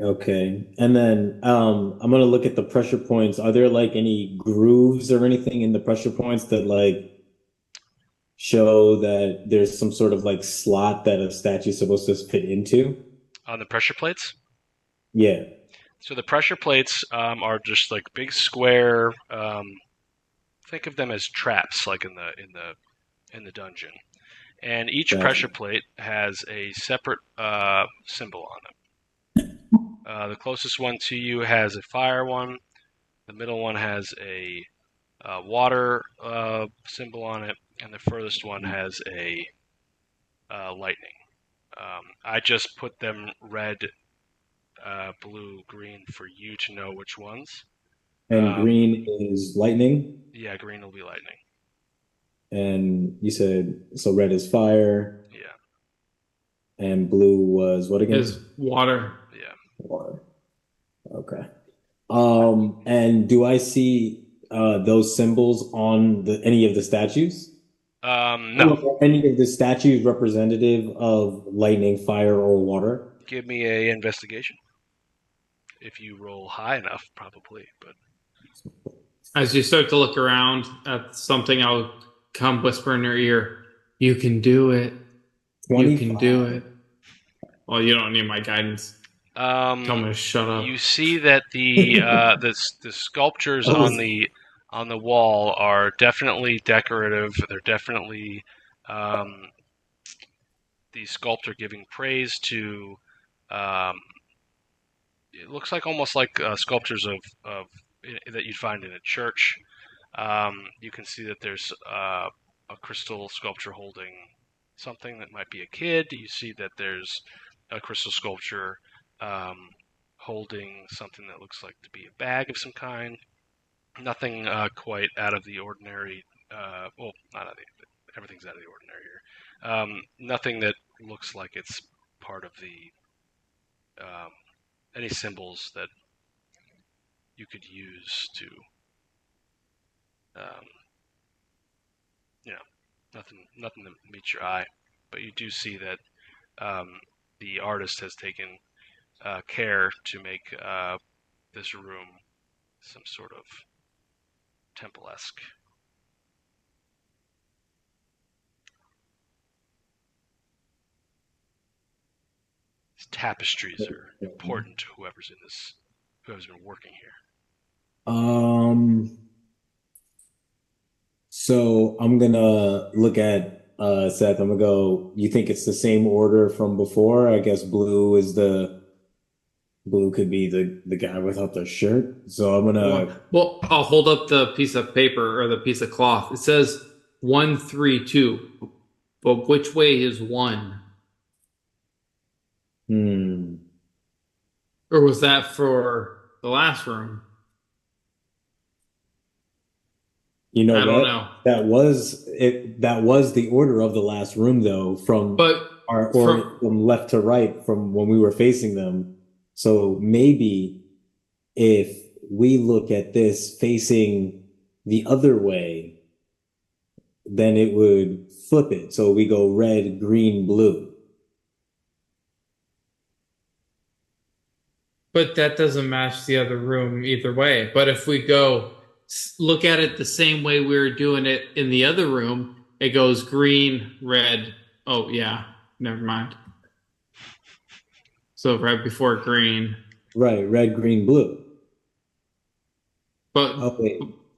Okay. And then I'm gonna look at the pressure points. Are there like any grooves or anything in the pressure points that like show that there's some sort of like slot that a statue is supposed to fit into? On the pressure plates. Yeah. So the pressure plates are just like big square. Think of them as traps, like in the dungeon. And each Gotcha. pressure plate has a separate symbol on it. The closest one to you has a fire one. The middle one has a water symbol on it, and the furthest one has a lightning. I just put them red, blue, green for you to know which ones. And green is lightning. Yeah, green will be lightning. And you said so red is fire. Yeah. And blue was what again? Is water. Yeah. Water. Okay. And do I see those symbols on any of the statues? No. Are any of the statues representative of lightning, fire, or water? Give me a investigation. If you roll high enough, probably. But As you start to look around at something, I'll come whisper in your ear, "You can do it. You can do it." Well, you don't need my guidance. Tell me to shut up. You see that the the sculptures on the wall are definitely decorative. They're definitely the sculptor giving praise to. It looks like almost like sculptures of that you'd find in a church. You can see that there's a crystal sculpture holding something that might be a kid. You see that there's a crystal sculpture holding something that looks like to be a bag of some kind. Nothing quite out of the ordinary. Well, not out of everything's out of the ordinary here. Nothing that looks like it's part of the any symbols that you could use to, nothing that meets your eye. But you do see that the artist has taken care to make this room some sort of temple-esque. These tapestries are important to whoever's been working here. So I'm gonna look at Seth. I'm gonna go. You think it's the same order from before? I guess blue could be the guy without the shirt. So I'm gonna. Well, I'll hold up the piece of paper or the piece of cloth. It says 132, but which way is 1? Or was that for the last room? You know, I don't know. That was it. That was the order of the last room, though, from left to right, from when we were facing them. So maybe if we look at this facing the other way, then it would flip it. So we go red, green, blue. But that doesn't match the other room either way. But if we go look at it the same way we were doing it in the other room, it goes green, red. Oh, yeah. Never mind. So right before green. Right. Red, green, blue. But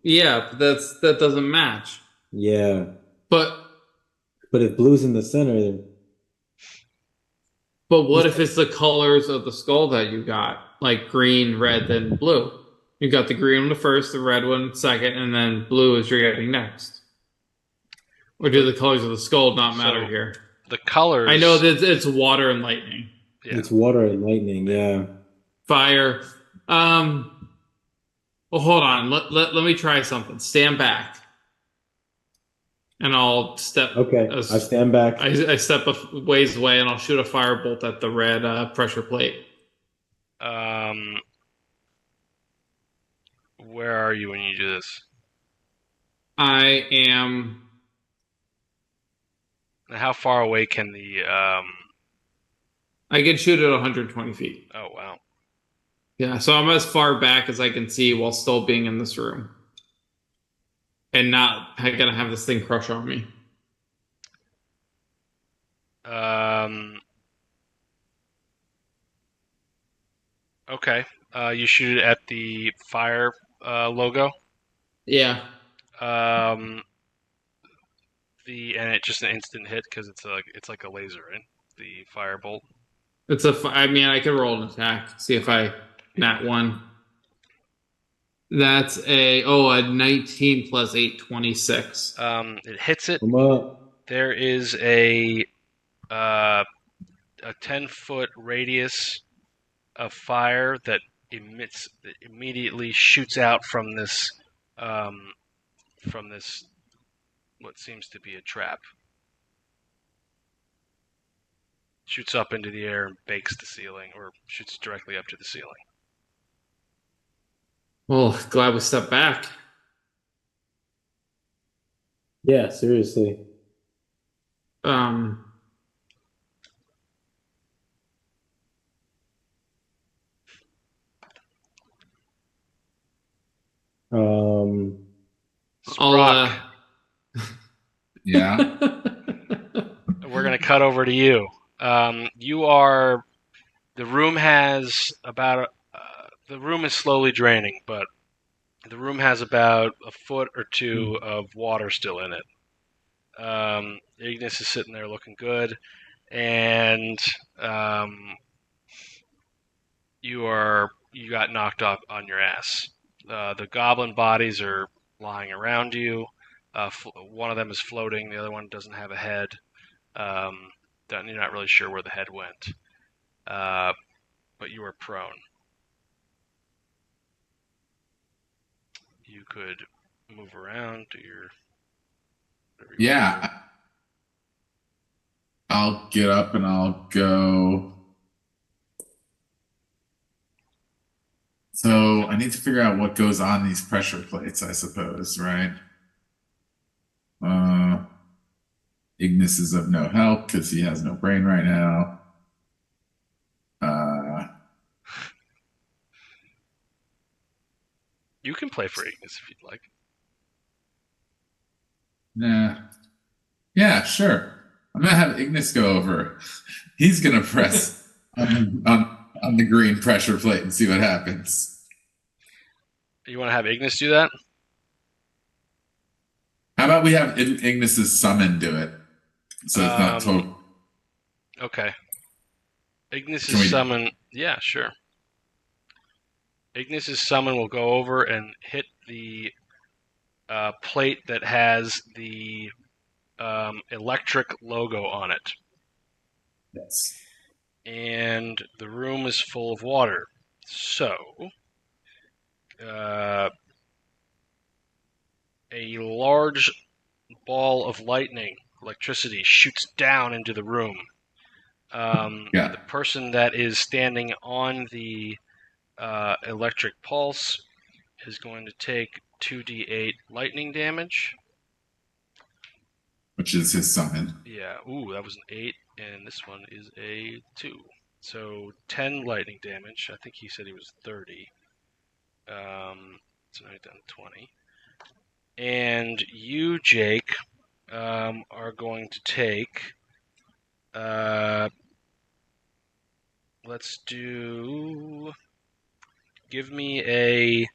yeah, that doesn't match. Yeah. But if blue's in the center, then. But what if it's the colors of the skull that you got? Like green, red, then blue. You got the green one the first, the red one second, and then blue is you're getting next. Or do the colors of the skull not matter here? The colors. I know that it's water and lightning. Yeah. It's water and lightning, yeah. Fire. Well, hold on. Let me try something. Stand back. And I'll step. Okay, I stand back. I step a ways away, and I'll shoot a firebolt at the red pressure plate. Where are you when you do this? I am. How far away can the? I can shoot at 120 feet. Oh wow. Yeah, so I'm as far back as I can see while still being in this room. And not gonna have this thing crush on me. Okay. You shoot it at the fire logo. Yeah. And it just an instant hit because it's like a laser, right? The firebolt. I mean, I could roll an attack. See if I nat one. That's a 19 plus 8, 26. It hits it. Come up. There is a 10-foot radius of fire that immediately shoots out from this what seems to be a trap. Shoots up into the air and bakes the ceiling, or shoots directly up to the ceiling. Well, glad we stepped back. Yeah, seriously. Um, Sprock, Yeah. we're gonna cut over to you. You are. The room has about. The room is slowly draining, but the room has about a foot or two of water still in it. Ignis is sitting there looking good, and you got knocked up on your ass. The goblin bodies are lying around you. One of them is floating. The other one doesn't have a head. You're not really sure where the head went, but you are prone. You could move around, do your. Yeah. I'll get up and I'll go. So I need to figure out what goes on these pressure plates, I suppose, right? Ignis is of no help because he has no brain right now. You can play for Ignis if you'd like. Nah. Yeah, sure. I'm gonna have Ignis go over. He's gonna press on the green pressure plate and see what happens. You want to have Ignis do that? How about we have Ignis's summon do it? So it's not total. Okay. Can Ignis's we- summon. Yeah, sure. Ignis's summon will go over and hit the plate that has the electric logo on it. Yes. And the room is full of water. So, a large ball of lightning, electricity, shoots down into the room. The person that is standing on the electric pulse is going to take 2d8 lightning damage. Which is his summon. Yeah, ooh, that was an 8, and this one is a 2. So 10 lightning damage. I think he said he was 30. So now he's down to 20. And you, Jake, are going to take. Let's do. Give me a.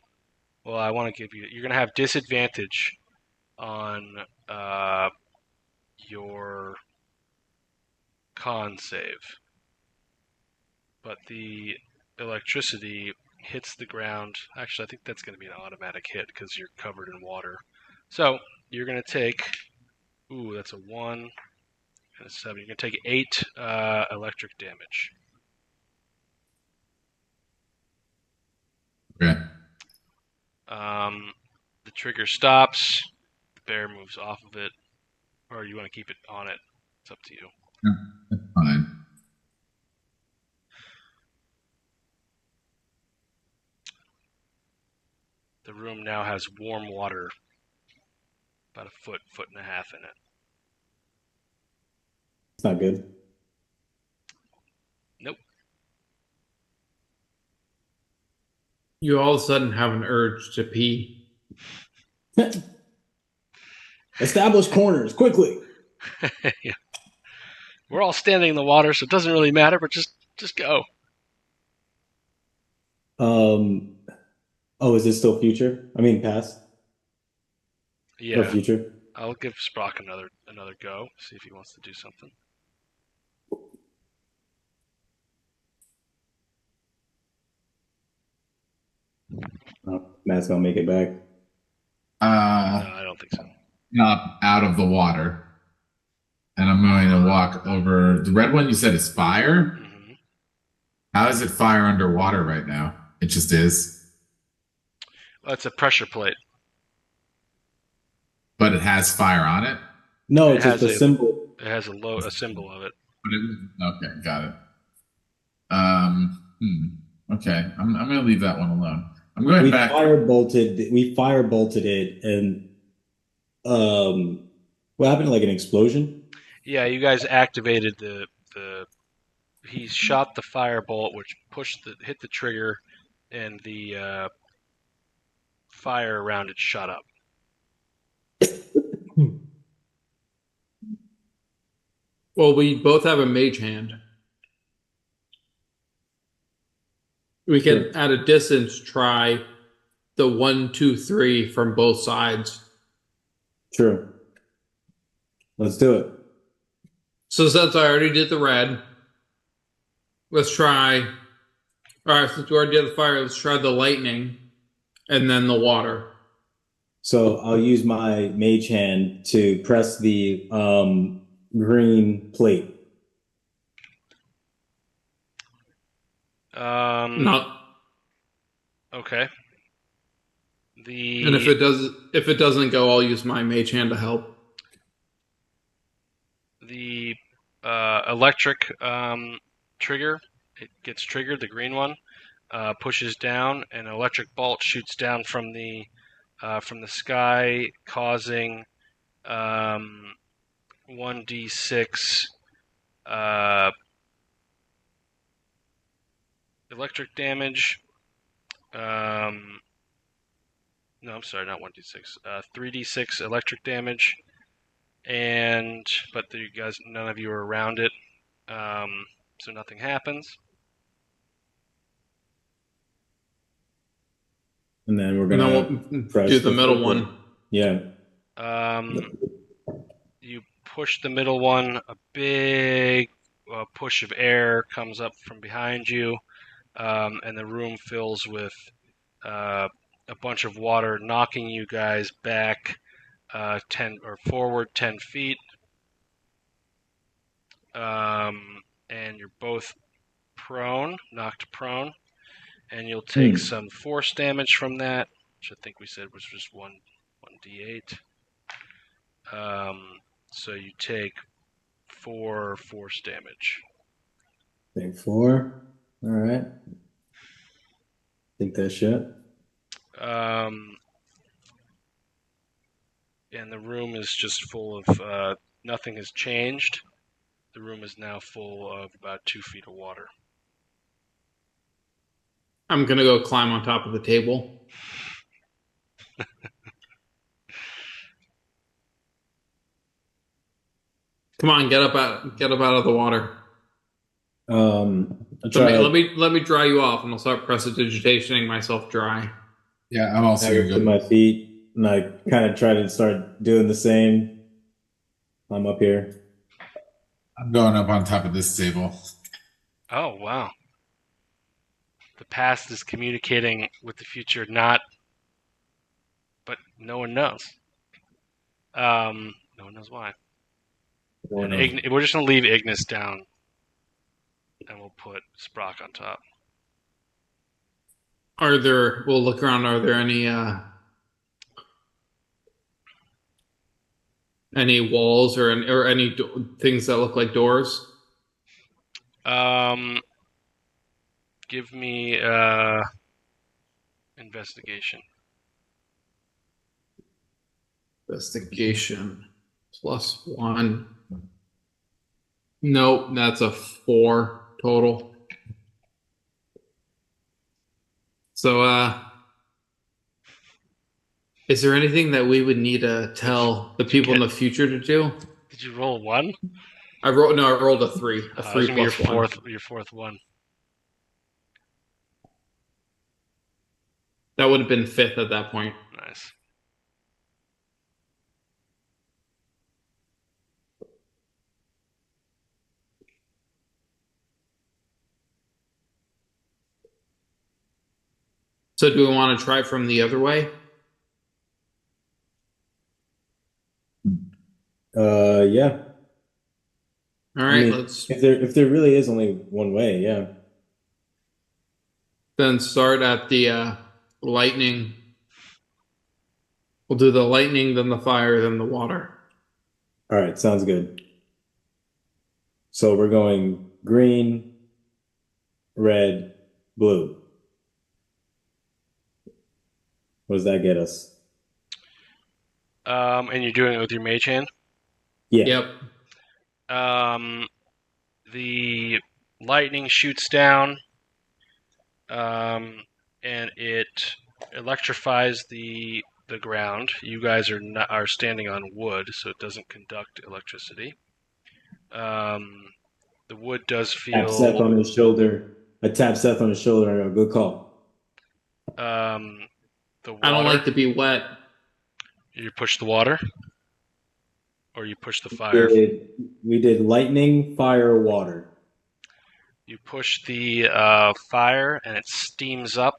Well, I want to give you. You're going to have disadvantage on your con save. But the electricity hits the ground. Actually, I think that's going to be an automatic hit because you're covered in water. So you're going to take. Ooh, that's a 1 and a 7. You're going to take 8 electric damage. Okay. The trigger stops. The bear moves off of it. Or you want to keep it on it. It's up to you. That's fine. The room now has warm water. About a foot and a half in it. It's not good. Nope. you all of a sudden have an urge to pee. Establish corners quickly. Yeah. We're all standing in the water, so it doesn't really matter. But just go. Oh, is it still future? I mean, past or Yeah, future? I'll give Sprock another go. See if he wants to do something. Oh, Matt's gonna make it back. No, I don't think so. Up out of the water, and I'm going to walk over. The red one you said is fire. Hmm. How is it fire underwater right now? It just is, Well, it's a pressure plate. but it has fire on it. No, It it's just has a a- symbol. It has a symbol of it. But okay, got it. Okay, I'm going to leave that one alone. I'm going We back. fire bolted it, and what happened? Like an explosion? Yeah, you guys activated the. He shot the firebolt, which hit the trigger, and the fire around it shot up. Well, we both have a mage hand. We can, Sure. at a distance, try the 1, 2, 3 from both sides. True. Let's do it. So since I already did the red, let's try. All right, since we already did the fire, let's try the lightning, and then the water. So I'll use my mage hand to press the green plate. No, Okay. and if it doesn't go, I'll use my mage hand to help. The electric trigger, it gets triggered. The green one pushes down, and an electric bolt shoots down from the sky, causing 1d6 electric damage. No, I'm sorry, not 1d6. 3d6 electric damage, but you guys, none of you are around it, so nothing happens. And then we're And gonna then we'll press do the middle fourth one. Yeah. You push the middle one. A big push of air comes up from behind you, and the room fills with a bunch of water, knocking you guys back 10 or forward 10 feet. And you're both knocked prone, and you'll take some force damage from that, which I think we said was just 1d8. So you take 4 force damage. Take 4. All right. Think that shit. And the room is just full of nothing has changed. The room is now full of about 2 feet of water. I'm gonna go climb on top of the table. Come on, get up out of the water. I'll try Let me dry you off, and I'll start prestidigitationing myself dry. Yeah, I'm also to going to my feet, and I kind of try to start doing the same. I'm up here. I'm going up on top of this table. Oh, wow. The past is communicating with the future, but no one knows. No one knows why. And we're just going to leave Ignis down, and we'll put Sprock on top. We'll look around, are there any walls or any things that look like doors? Give me investigation. Investigation +1. Nope, that's a 4 total. So, is there anything that we would need to tell the people in the future to do? Did you roll 1? I rolled a 3. A It's 3 gonna be your plus 1. your fourth one. That would have been 5th at that point. Nice. So do we want to try from the other way? Yeah. All right, I mean, let's if there really is only one way, yeah. then start at the lightning. We'll do the lightning, then the fire, then the water. All right, sounds good. So we're going green, red, blue. What does that get us? And you're doing it with your mage hand. Yeah. Yep. The lightning shoots down, and it electrifies the ground. You guys are standing on wood, so it doesn't conduct electricity. The wood does Tap Seth feel. on his shoulder. I tap Seth on his shoulder and I go, good call. The water. I don't like to be wet. You push the water, or you push the fire. We did lightning, fire, water. You push the fire, and it steams up,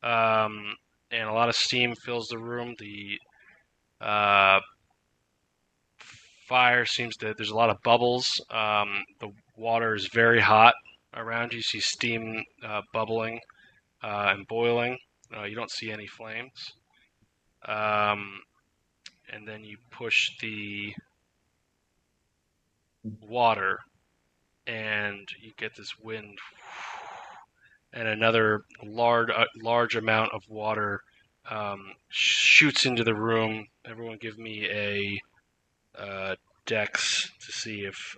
and a lot of steam fills the room. The fire seems to. There's a lot of bubbles. The water is very hot around you. You see steam bubbling and boiling. You don't see any flames. And then you push the water, and you get this wind, and another large amount of water shoots into the room. Everyone, give me a dex to see if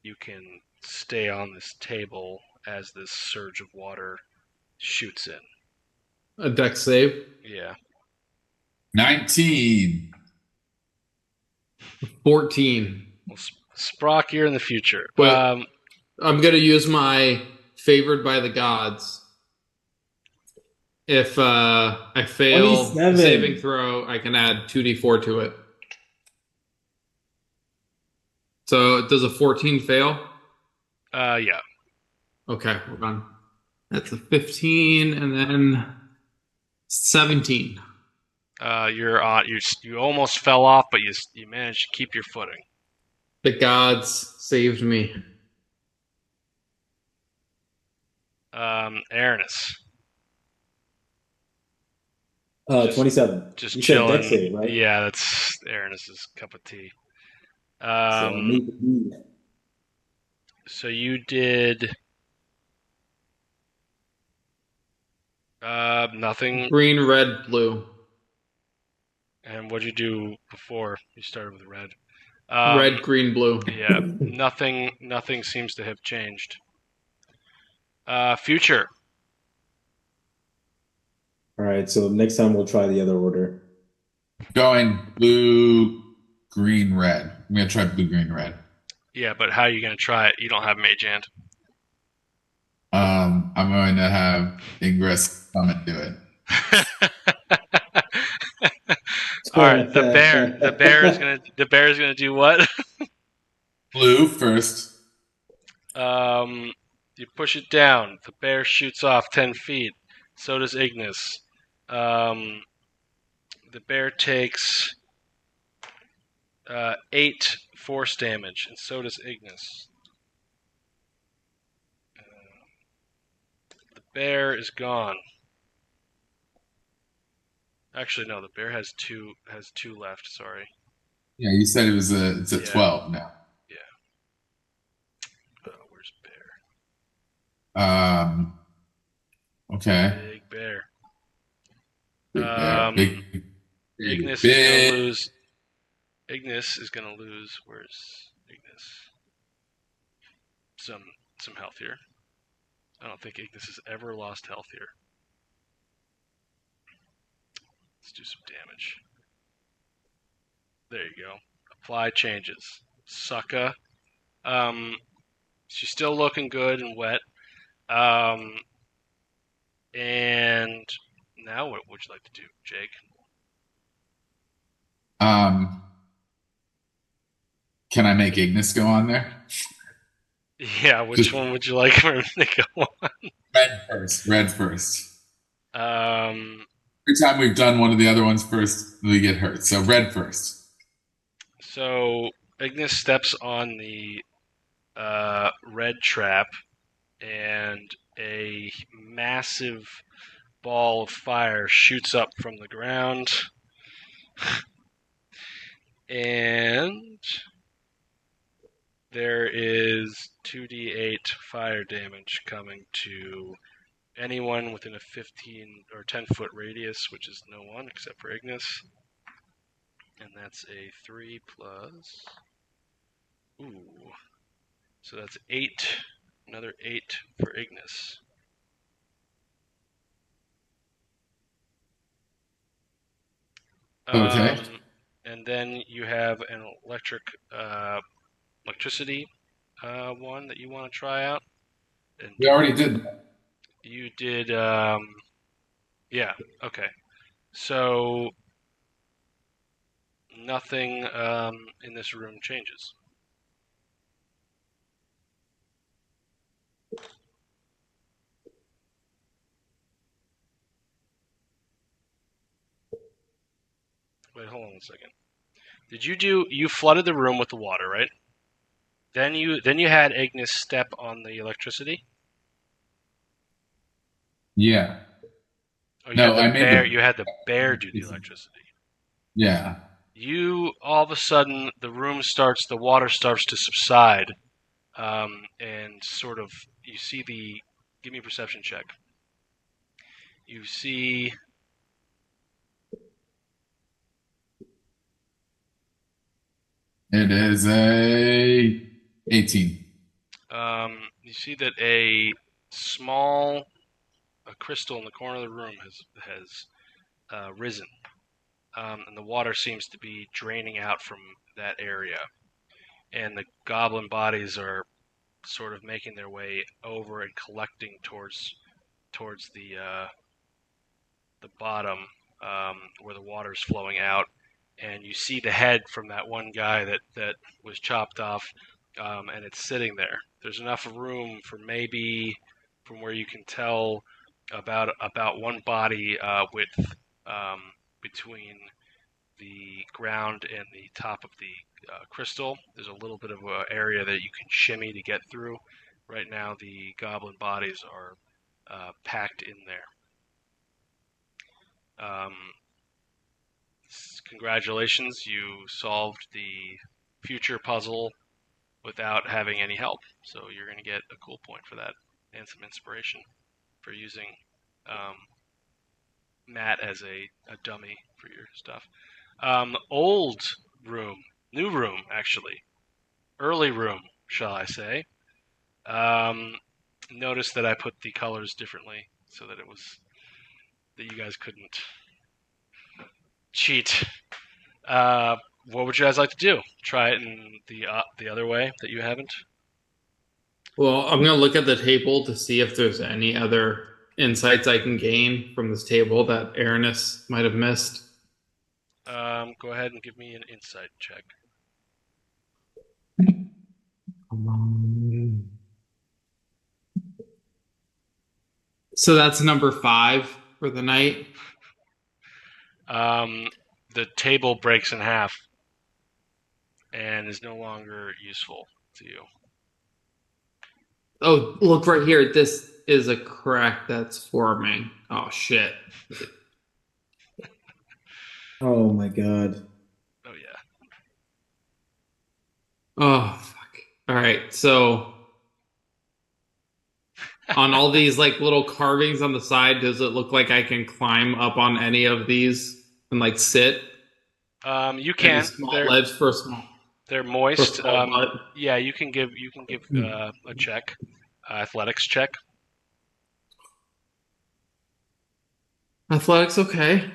you can stay on this table as this surge of water shoots in. A dex save. Yeah. 19. 14. Well, Sprock, you're in the future. Wait. I'm going to use my favored by the gods. If I fail 27. the saving throw, I can add 2d4 to it. So does a 14 fail? Yeah. Okay, hold on. That's a 15 and then 17. You almost fell off, but you managed to keep your footing. The gods saved me. Aranis. 27. Just You said chilling. dex save, right? Yeah, that's Aranis's cup of tea. So need to be. So you did nothing. Green, red, blue. And what'd you do before you started with red? Red, green, blue. Yeah, nothing seems to have changed. Future. All right, so next time we'll try the other order. Going blue, green, red. I'm going to try blue, green, red. Yeah, but how are you going to try it? You don't have mage hand. I'm going to have Ingress come and do it. All right, the bear is gonna do what? Blue first. You push it down. The bear shoots off 10 feet. So does Ignis. The bear takes 8 force damage, and so does Ignis. The bear is gone. Actually, no. The bear has two left. Sorry. Yeah, you said it's at 12 now. Where's bear? Okay. Big bear. Big bear. Ignis big. is gonna lose. Ignis is gonna lose. Where's Ignis? Some health here. I don't think Ignis has ever lost health here. Let's do some damage. There you go. Fly changes. Sucka. She's still looking good and wet. And now what would you like to do, Jake? Can I make Ignis go on there? Yeah, which one would you like her to go on? Red first. Red first. Um, Every time we've done one of the other ones first, we get hurt. So red first. so Ignis steps on the red trap, and a massive ball of fire shoots up from the ground. And there is 2d8 fire damage coming to anyone within a 15 or 10-foot radius, which is no one except for Ignis. And that's a 3 plus. Ooh. So that's 8. Another 8 for Ignis. Okay. And then you have an electricity one that you want to try out. And We already did that. you did, yeah, okay. So nothing in this room changes. Wait, hold on a second. You flooded the room with the water, right? Then you had Ignis step on the electricity? Yeah. Oh, No, I made you had the bear do the electricity. Yeah. You all of a sudden the water starts to subside, and sort of you see give me a perception check. You see It is a 18. you see that a small crystal in the corner of the room has risen, and the water seems to be draining out from that area, and the goblin bodies are sort of making their way over and collecting towards the bottom, where the water's flowing out, and you see the head from that one guy that was chopped off, and it's sitting there. There's enough room for maybe, from where you can tell, about one body width between the ground and the top of the crystal. There's a little bit of an area that you can shimmy to get through. Right now, the goblin bodies are packed in there. Congratulations, you solved the future puzzle without having any help. So you're going to get a cool point for that and some inspiration for using Matt as a dummy for your stuff. Old room, new room, actually. Early room, shall I say. Notice that I put the colors differently so that you guys couldn't cheat. What would you guys like to do? Try it in the other way that you haven't? Well, I'm gonna look at the table to see if there's any other insights I can gain from this table that Aranis might have missed. Go ahead and give me an insight check. So that's number 5 for the night. The table breaks in half and is no longer useful to you. Oh, look right here. This is a crack that's forming. Oh, shit. Oh my god. Oh, yeah. Oh, fuck. All right. So on all these like little carvings on the side, does it look like I can climb up on any of these and like sit? You can. Any small ledge for small. They're moist. Small yeah, you can give a check, athletics check. Athletics, okay.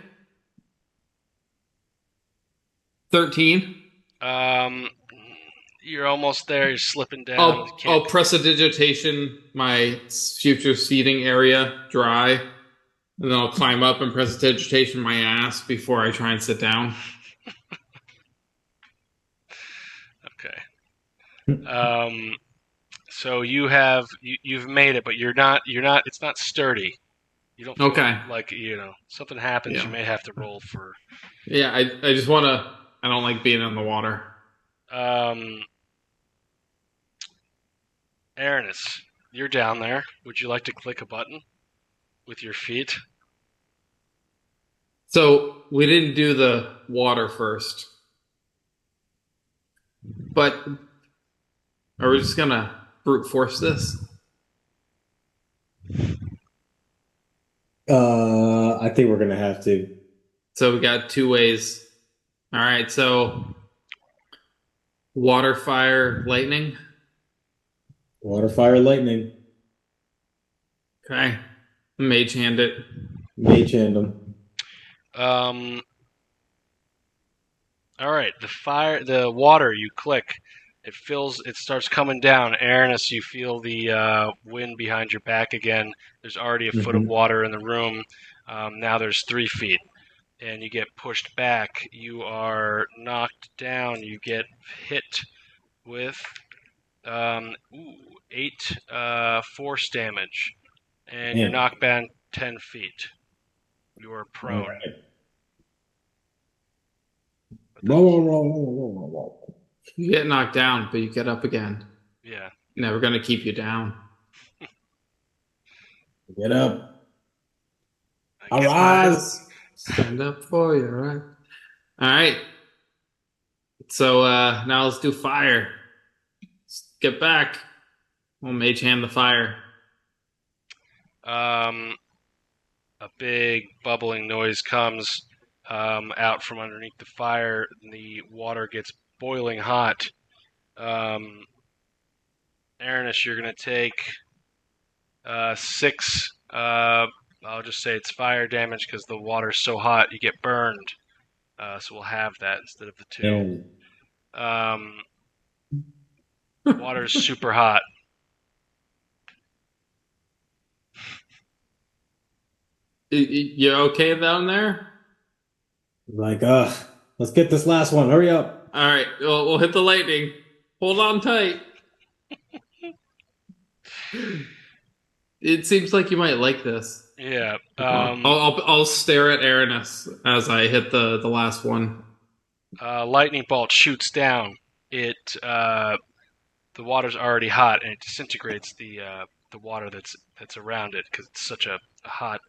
13. You're almost there. You're slipping down. You I'll can't- prestidigitation my future seating area dry, and then I'll climb up and prestidigitation my ass before I try and sit down. Okay. So you've made it, but you're not. It's not sturdy. You don't feel Okay. like something happens. Yeah. You may have to roll for. Yeah, I just want to. I don't like being in the water. Aranis, you're down there. Would you like to click a button with your feet? So we didn't do the water first, but are we just gonna brute force this? I think we're gonna have to. So we got two ways. All right, so water, fire, lightning. Water, fire, lightning. Okay, mage hand it. Mage hand them. All right. The water. You click. It starts coming down. Aranis, you feel the wind behind your back again. There's already a foot of water in the room. Now there's 3 feet. And you get pushed back. You are knocked down. You get hit with 8 force damage. And you're Man. knocked back 10 feet. You are prone. All right. Whoa, whoa, whoa, whoa, whoa, whoa, whoa. You get knocked down, but you get up again. Yeah. Never gonna keep you down. Get up. I guess- Arise. Stand up for you, right? All right. So now let's do fire. Let's get back. We'll mage hand the fire. A big bubbling noise comes out from underneath the fire, and the water gets boiling hot. Aranis, you're going to take 6. I'll just say it's fire damage because the water's so hot you get burned. So we'll have that instead of the 2. Damn. Water's super hot. You okay down there? Like, let's get this last one. Hurry up. All right. We'll hit the lightning. Hold on tight. It seems like you might like this. Yeah. I'll stare at Aranis as I hit the last one. Lightning bolt shoots down. The water's already hot, and it disintegrates the water that's around it because it's such a hot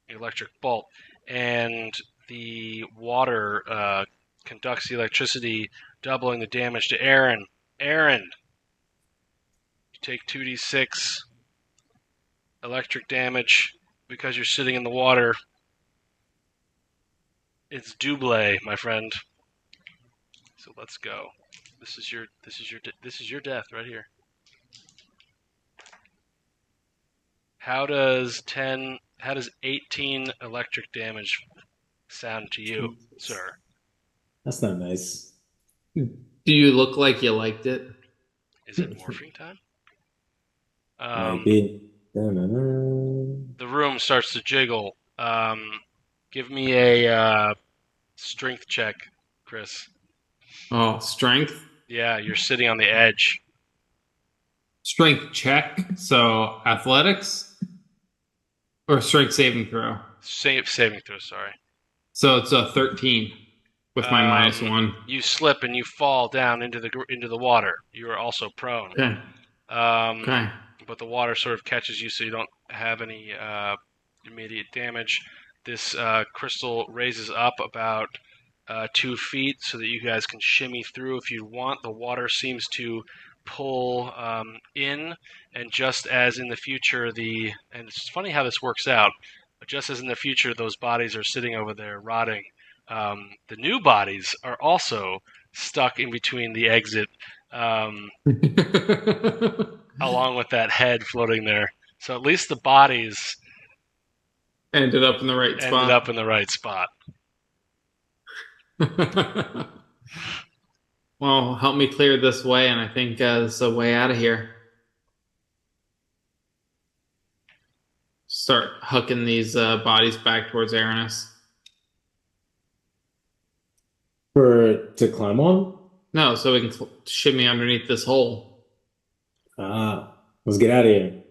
electric bolt. And the water conducts the electricity, doubling the damage to Aaron. Aaron, you take 2d6 electric damage because you're sitting in the water. It's double, my friend. So let's go. This is your death right here. How does 18 electric damage sound to you, sir? That's not nice. Do you look like you liked it? Is it morphing time? Maybe. Da-na-na. The room starts to jiggle. Give me a strength check, Chris. Oh, strength. Yeah, you're sitting on the edge. Strength check. So athletics or strength saving throw. Saving throw, sorry. So it's a 13 with my -1. You slip and you fall down into the water. You are also prone. Okay. Okay. But the water sort of catches you, so you don't have any immediate damage. This crystal raises up about 2 feet so that you guys can shimmy through if you want. The water seems to pull in, and just as in the future, and it's funny how this works out, but just as in the future those bodies are sitting over there rotting, the new bodies are also stuck in between the exit, along with that head floating there. So at least the bodies Ended up in the right spot. ended up in the right spot. Well, help me clear this way, and I think there's a way out of here. Start hooking these bodies back towards Aranis. To climb on? No, so we can shimmy underneath this hole. Let's get out of here.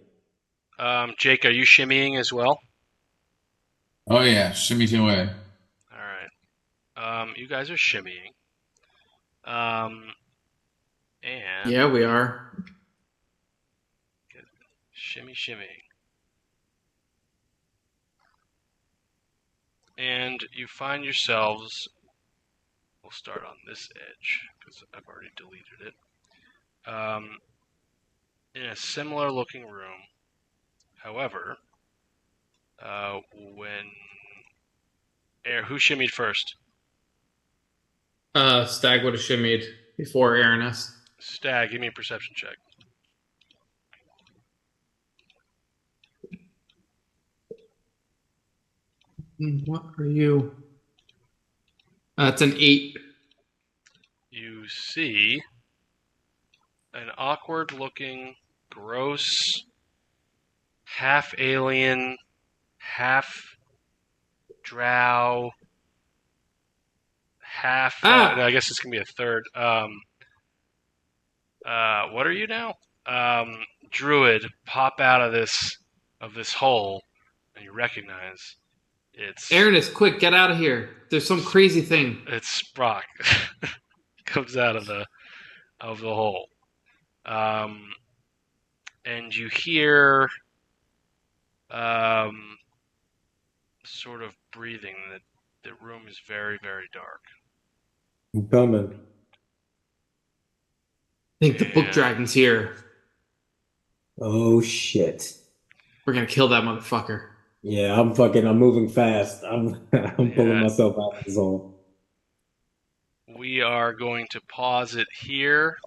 Jake, are you shimmying as well? Oh yeah, shimmy away. All right. You guys are shimmying. And Yeah, we are. shimmy. And you find yourselves, we'll start on this edge because I've already deleted it, in a similar looking room. However, who shimmied first? Stag would have shimmied before Aranis. Stag, give me a perception check. What are you? That's an 8. You see an awkward looking, gross, half alien, half drow, half. I guess it's gonna be a third. What are you now? Druid pop out of this hole, and you recognize it's Aranis, quick, get out of here. There's some crazy thing. It's Sprock. Comes out of the hole, and you hear sort of breathing. The room is very, very dark. I'm coming. I think the book dragon's here. Oh shit. We're gonna kill that motherfucker. Yeah, I'm moving fast. I'm pulling myself out of this hole. We are going to pause it here,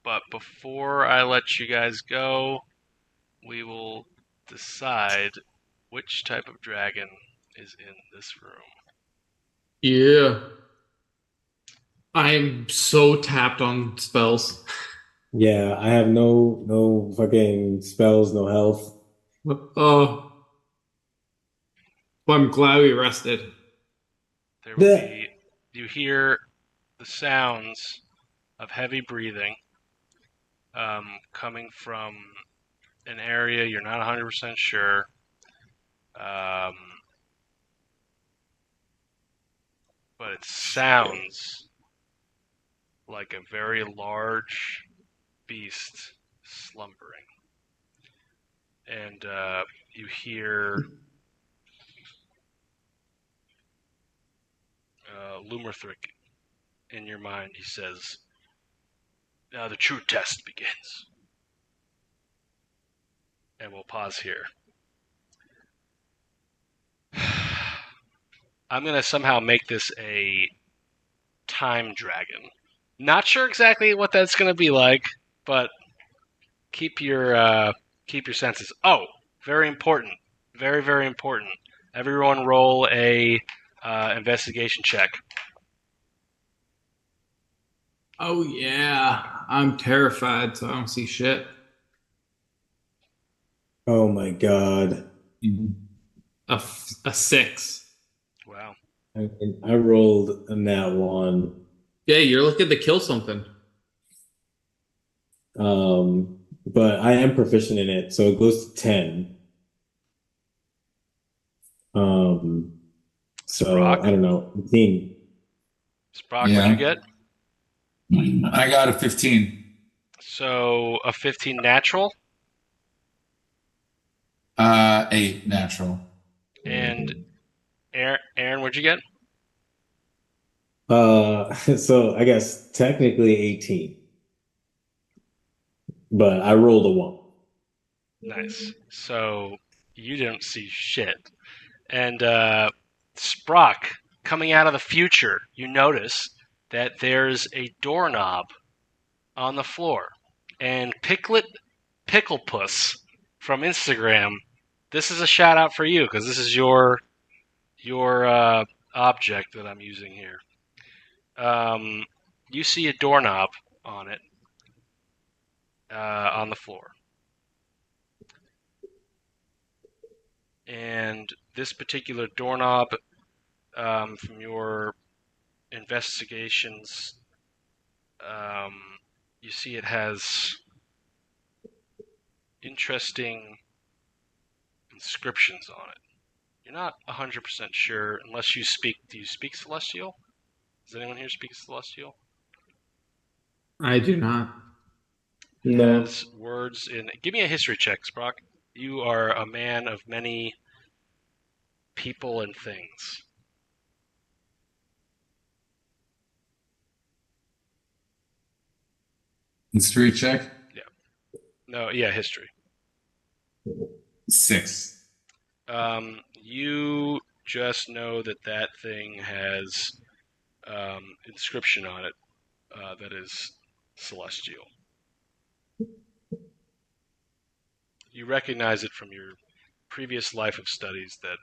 but before I let you guys go, we will decide which type of dragon is in this room. Yeah. I'm so tapped on spells. Yeah, I have no fucking spells, no health. Oh. Well, I'm glad we rested. There will be, you hear the sounds of heavy breathing coming from an area you're not 100% sure. But it sounds like a very large beast slumbering. And you hear Lumerthric in your mind. He says, "Now the true test begins." And we'll pause here. I'm going to somehow make this a time dragon. Not sure exactly what that's going to be like, but keep your senses. Oh, very important. Very, very important. Everyone roll a investigation check. Oh, yeah. I'm terrified, so I don't see shit. Oh my god. A 6. Wow. I rolled a nat 1. Yeah, you're looking to kill something. But I am proficient in it, so it goes to 10. So Sprock? I don't know, 15. Sprock, what'd you get? I got a 15. So a 15 natural. 8 natural. And Aaron, what'd you get? So I guess technically 18. But I rolled a 1. Nice. So you don't see shit. And Sprock, coming out of the future, you notice that there's a doorknob on the floor. And Picklepuss from Instagram, this is a shout out for you because this is your object that I'm using here. You see a doorknob on it, on the floor. And this particular doorknob, from your investigations, you see it has interesting inscriptions on it. You're not 100% sure unless you speak. Do you speak Celestial? Does anyone here speak Celestial? I do not. No. Has words in. Give me a history check, Sprock. You are a man of many people and things. History check. No, yeah, history. 6. You just know that thing has inscription on it that is celestial. You recognize it from your previous life of studies that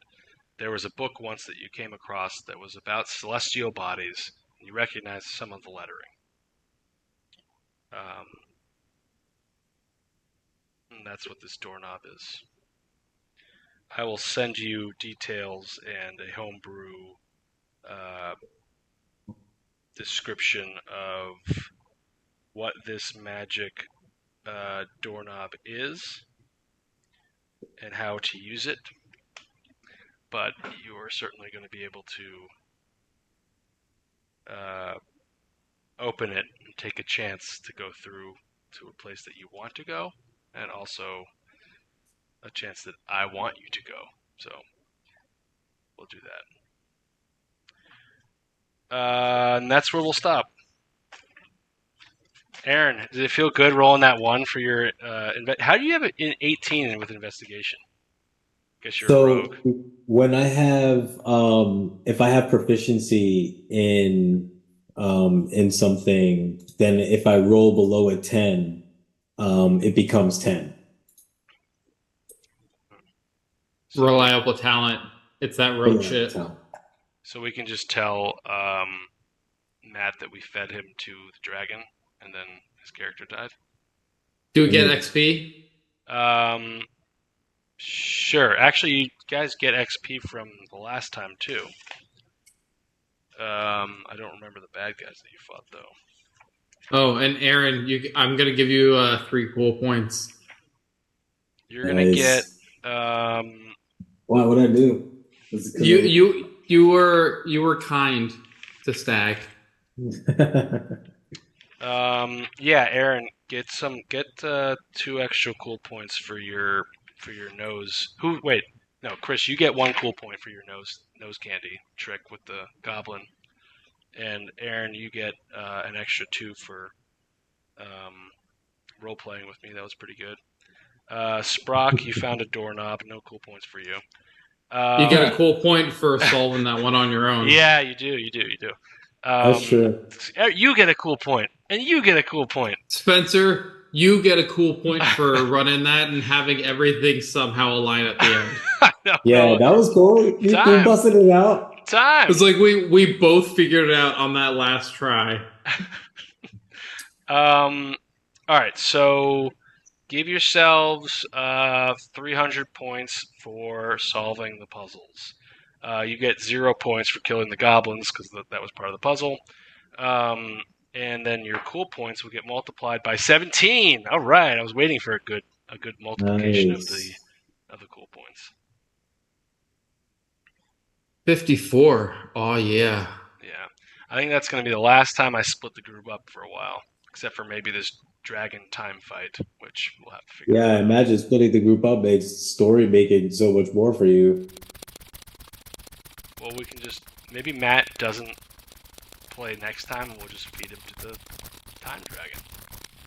there was a book once that you came across that was about celestial bodies, and you recognize some of the lettering. And that's what this doorknob is. I will send you details and a homebrew description of what this magic doorknob is and how to use it. But you are certainly going to be able to open it and take a chance to go through to a place that you want to go, and also a chance that I want you to go. So we'll do that. And that's where we'll stop. Aaron, does it feel good rolling that 1 for your how do you have an 18 with investigation? Guess you're a rogue. When I have if I have proficiency in something, then if I roll below a 10, it becomes 10. Reliable talent. It's that rogue shit. So we can just tell Matt that we fed him to the dragon, and then his character died. Do we get XP? Sure. Actually, you guys get XP from the last time too. I don't remember the bad guys that you fought though. Oh, and Aaron, I'm gonna give you 3 cool points. You're gonna get. Why would I do? You were kind to Stag. Yeah, Aaron, get 2 extra cool points for your nose. Wait, no, Chris, you get 1 cool point for your nose candy trick with the goblin, and Aaron, you get an extra 2 for role playing with me. That was pretty good. Sprock, you found a doorknob. No cool points for you. You get a cool point for solving that one on your own. Yeah, you do. That's true. You get a cool point, and you get a cool point. Spencer, you get a cool point for running that and having everything somehow align at the end. Yeah, that was cool. You busted it out. Time. It's like we both figured it out on that last try. All right, so give yourselves 300 points for solving the puzzles. You get 0 points for killing the goblins because that was part of the puzzle. And then your cool points will get multiplied by 17. All right, I was waiting for a good multiplication of the cool points. 54. Oh yeah. Yeah, I think that's going to be the last time I split the group up for a while, except for maybe this dragon time fight, which we'll have to figure out. Yeah, imagine splitting the group up makes story making so much more for you. Well, we can just maybe Matt doesn't play next time, and we'll just feed him to the time dragon.